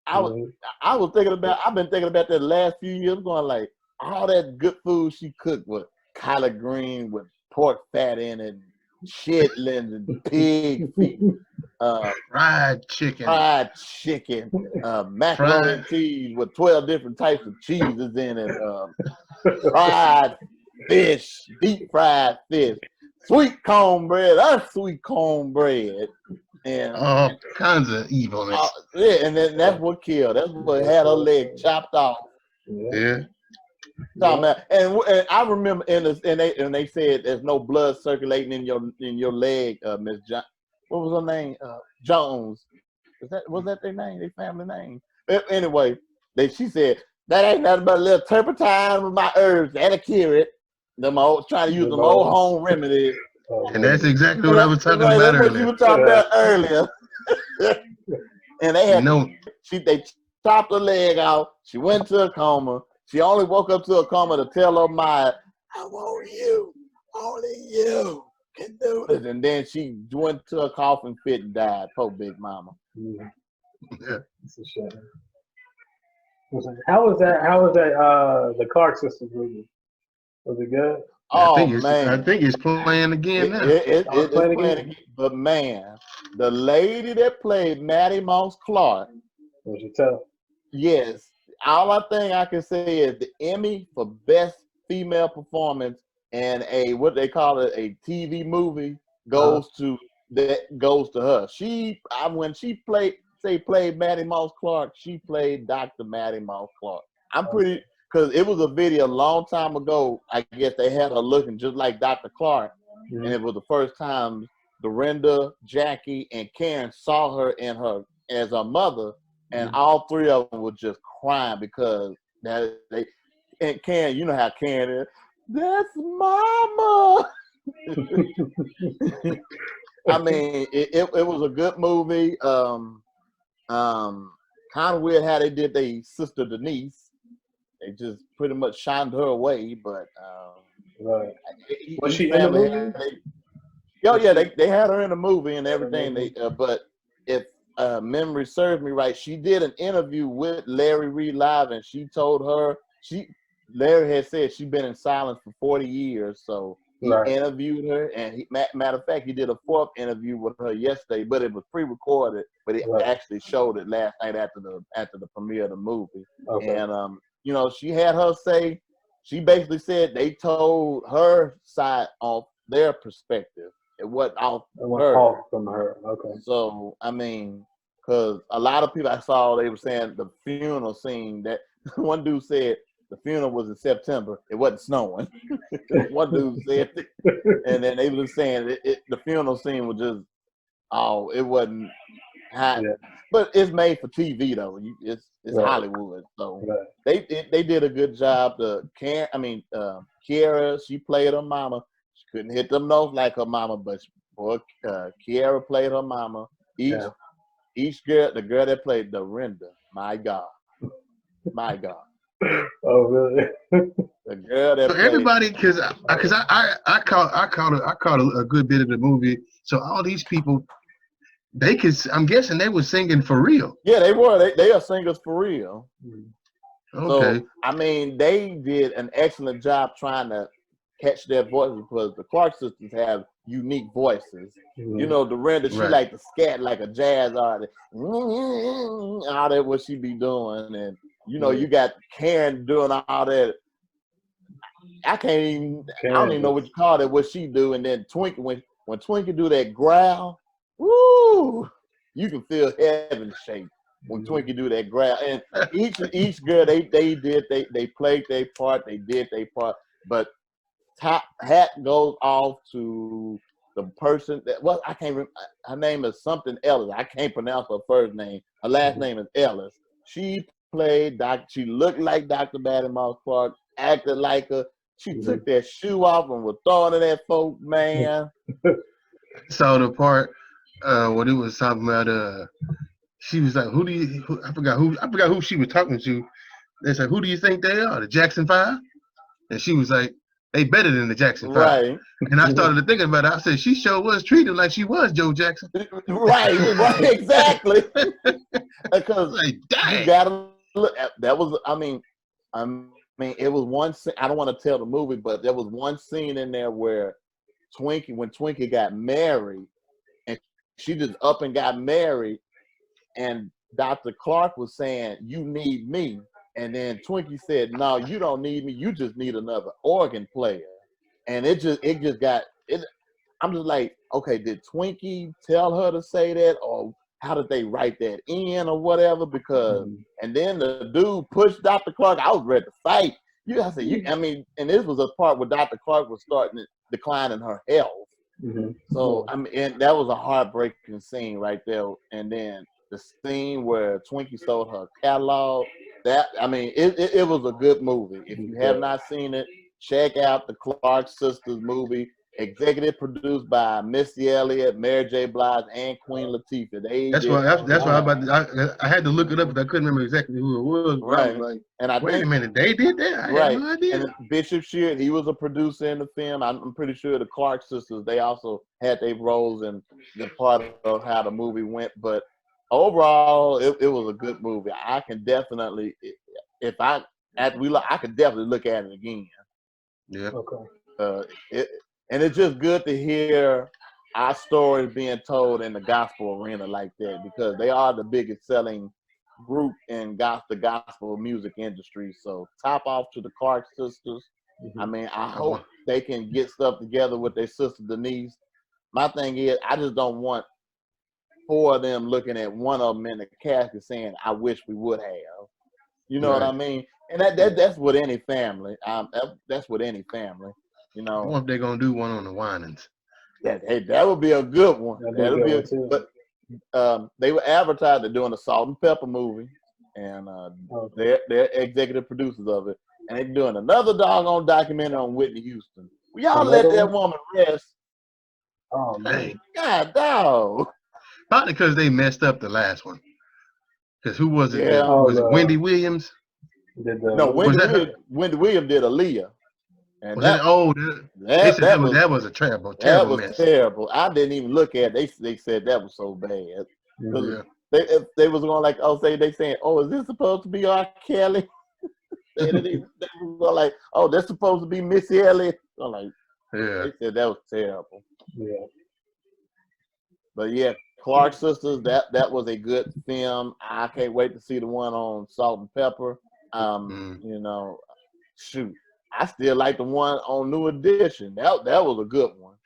B: I've been thinking about that the last few years, going like, all that good food she cooked with collard green, with pork fat in it, chitlins and pig feet,
C: Fried chicken,
B: macaroni and cheese with 12 different types of cheeses in it, fried fish, deep fried fish, sweet cornbread, unsweet cornbread, and
C: all kinds of evilness.
B: Yeah, and then that's what killed. That's what had her leg chopped off.
C: Yeah.
B: And I remember, and they said there's no blood circulating in your leg, Miss John. What was her name? Jones. Was that their name? Their family name? Anyway, she said that ain't nothing but a little turpentine with my herbs. That'll cure it. Trying to use them old home remedies.
C: And that's exactly what I was talking about
B: earlier. What you were talking about earlier. And they had they chopped her leg out. She went to a coma. She only woke up to a coma to tell her mind, I want you. Only you can do this. And then she went to a coughing fit and died. Poor Big Mama.
A: Yeah. It's a shame. How was that? The Clark Sisters movie? Was it good?
C: I think it's playing again now.
B: It's playing again. But man, the lady that played Maddie Moss Clark.
A: What you tell?
B: Yes. All I think I can say is the Emmy for Best Female Performance in a what they call it, a TV movie goes to her. When she played Maddie Moss Clark, she played Dr. Maddie Moss Clark. I'm pretty, because it was a video a long time ago. I guess they had her looking just like Dr. Clark, and it was the first time Dorinda, Jackie, and Karen saw her as her mother, and all 3 of them were just crying because and Karen, you know how Karen is. That's Mama. I mean, it was a good movie. Kind of weird how they did their sister Denise. They just pretty much shined her away, but
A: was she in the movie?
B: They had her in the movie and everything. But if memory serves me right, she did an interview with Larry Reed Live, and she told her Larry had said she'd been in silence for 40 years, so he interviewed her, and matter of fact, he did a 4th interview with her yesterday, but it was pre-recorded, but he actually showed it last night after the premiere of the movie. And she had her say, she basically said they told her side of their perspective. It wasn't off
A: from her. Okay.
B: So I mean, because a lot of people I saw, they were saying the funeral scene, that one dude said the funeral was in September. It wasn't snowing. One dude said it. And then they were saying the funeral scene was just, it wasn't hot. Yeah. But it's made for TV though. It's Hollywood. So they did a good job. Kiara, she played her mama. She couldn't hit them notes like her mama, but Kiara played her mama. Each girl, the girl that played Dorinda, my God.
A: Oh really?
B: The girl that
C: everybody, because I caught a good bit of the movie. So all these people, I'm guessing they were singing for real.
B: Yeah, they were. They are singers for real.
C: Okay.
B: So I mean, they did an excellent job trying to catch their voices, because the Clark sisters have unique voices. You know, Dorinda, she like to scat like a jazz artist. All that what she be doing, and you got Karen doing all that. I don't even know what you call it, what she do. And then Twinkie, when Twinkie do that growl, woo, you can feel heaven shake. when Twinkie do that grab. And each girl they played their part, they did their part, but top hat goes off to the person that I can't remember. Her name is something Ellis. I can't pronounce her first name. Her last name is Ellis. She played She looked like Dr. Batty Moss Clark, acted like her. She took that shoe off and was throwing it at folk, man.
C: Saw the part when it was talking about she was like, I forgot who she was talking to. They said, who do you think they are? The Jackson 5? And she was like, they better than the Jackson 5.
B: Right.
C: And I started thinking about it. I said, she sure was treated like she was Joe Jackson.
B: Right, exactly. Because
C: like, dang.
B: You gotta look at that was I mean it was one scene, I don't want to tell the movie, but there was one scene in there where when Twinkie got married, and she just up and got married, and Dr. Clark was saying, you need me. And then Twinkie said, no, you don't need me. You just need another organ player. And it just got it. I'm just like, okay, did Twinkie tell her to say that, or how did they write that in, or whatever? Because and then the dude pushed Dr. Clark. I was ready to fight. And this was a part where Dr. Clark was starting to decline in her health. So and that was a heartbreaking scene right there. And then the scene where Twinkie sold her catalog. It was a good movie. If you have not seen it, check out the Clark Sisters movie. Executive produced by Missy Elliott, Mary J. Blige, and Queen Latifah. That's
C: why I had to look it up, but I couldn't remember exactly who it was.
B: Right.
C: I was like,
B: and
C: wait a minute, they did that? I had no idea.
B: And Bishop Sheard, he was a producer in the film. I'm pretty sure the Clark Sisters, they also had their roles in the part of how the movie went. But overall, it was a good movie. I can definitely, I could definitely look at it again.
C: Yeah.
A: Okay.
B: And it's just good to hear our stories being told in the gospel arena like that, because they are the biggest selling group in the gospel music industry. So top off to the Clark Sisters. I hope they can get stuff together with their sister Denise. My thing is, I just don't want 4 of them looking at one of them in the casket saying, I wish we would have. You know what I mean? And that's with any family. That's with any family. You know,
C: I wonder if they're gonna do one on the Winans.
B: That would be a good one. But they were advertised they're doing a Salt and Pepper movie, and they're executive producers of it, and they're doing another doggone documentary on Whitney Houston. Will y'all let that woman rest?
A: Oh man,
B: God dog.
C: Probably because they messed up the last one. Because who was it?
B: Yeah.
C: Was it Wendy Williams?
B: Wendy Williams did Aaliyah. And that
C: was a terrible mess.
B: That was terrible. I didn't even look at it. They said that was so bad. They was going like, they saying, is this supposed to be R. Kelly? they was like, that's supposed to be Missy Elliott. I'm like, they said that was terrible.
A: Yeah.
B: But yeah, Clark Sisters, that was a good film. I can't wait to see the one on Salt and Pepper. You know, shoot. I still like the one on New Edition. That was a good one.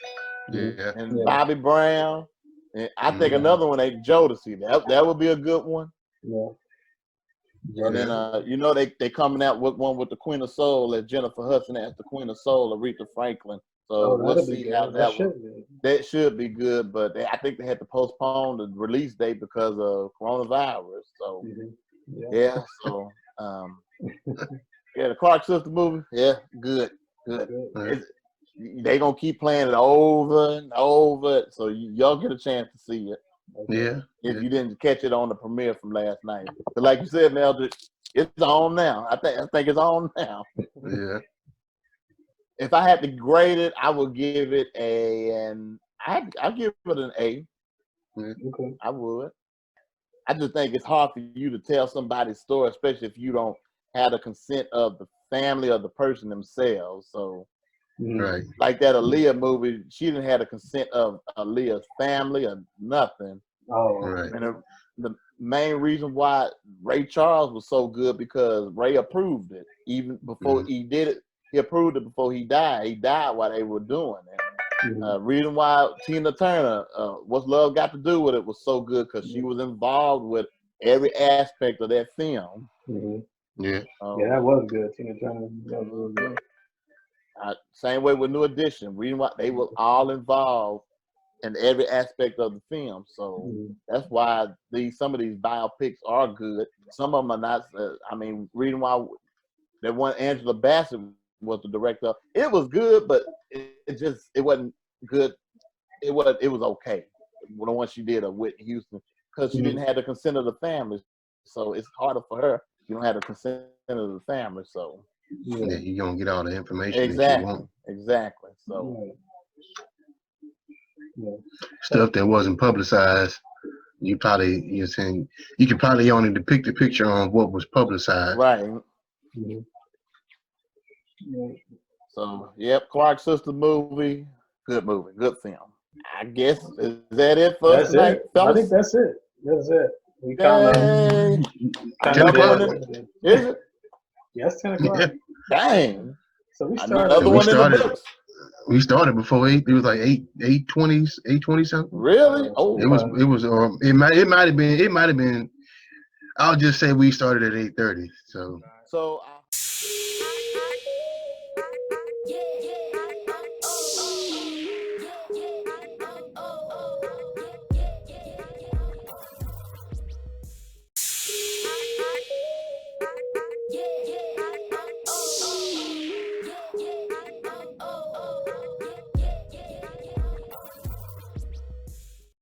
C: Yeah.
B: And Bobby Brown. And I think another one ain't Jodeci. That would be a good one.
A: Yeah.
B: And then they coming out with one with the Queen of Soul as Jennifer Hudson as the Queen of Soul, Aretha Franklin. So we'll see how that should be good, but I think they had to postpone the release date because of coronavirus. So so the Clark Sister movie, good. They gonna keep playing it over and over, so y'all get a chance to see it. If you didn't catch it on the premiere from last night, but like you said, Mel, it's on now. I think it's on now.
C: Yeah.
B: If I had to grade it, I would give it I'll give it an A.
A: Okay.
B: I would. I just think it's hard for you to tell somebody's story, especially if you don't have the consent of the family or the person themselves. So, like that Aaliyah movie, she didn't have the consent of Aaliyah's family or nothing. And the main reason why Ray Charles was so good because Ray approved it even before he did it. He approved it before he died. He died while they were doing it. Reason why Tina Turner, What's Love Got to Do with It was so good because she was involved with every aspect of that film.
C: Yeah.
A: Yeah, that was good. Tina Turner, that was really good.
B: Same way with New Edition. Reading what they were all involved in every aspect of the film. So that's why some of these biopics are good. Some of them are not. I mean, reading why that one Angela Bassett was the director. It was good, but it wasn't good. It was okay. The one she did of Whitney Houston, because she didn't have the consent of the family, so it's harder for her. You don't have the consent of the family, so
C: yeah, you're gonna get all the information that you want.
B: Exactly. So
C: stuff that wasn't publicized, you're saying you could probably only depict the picture on what was publicized.
B: Right. So Clark Sister movie, good film. I guess is that it for us tonight, fellas?
A: I think that's it. That's it. We
B: kind of
C: 10 o'clock.
B: Is it?
A: Yes, 10 o'clock.
C: Yeah.
B: Dang.
A: So we started.
B: Another one in the books.
C: We started before 8. It was like 8:20 something.
B: Really? Oh,
C: it was. It might have been. I'll just say we started at 8:30. So.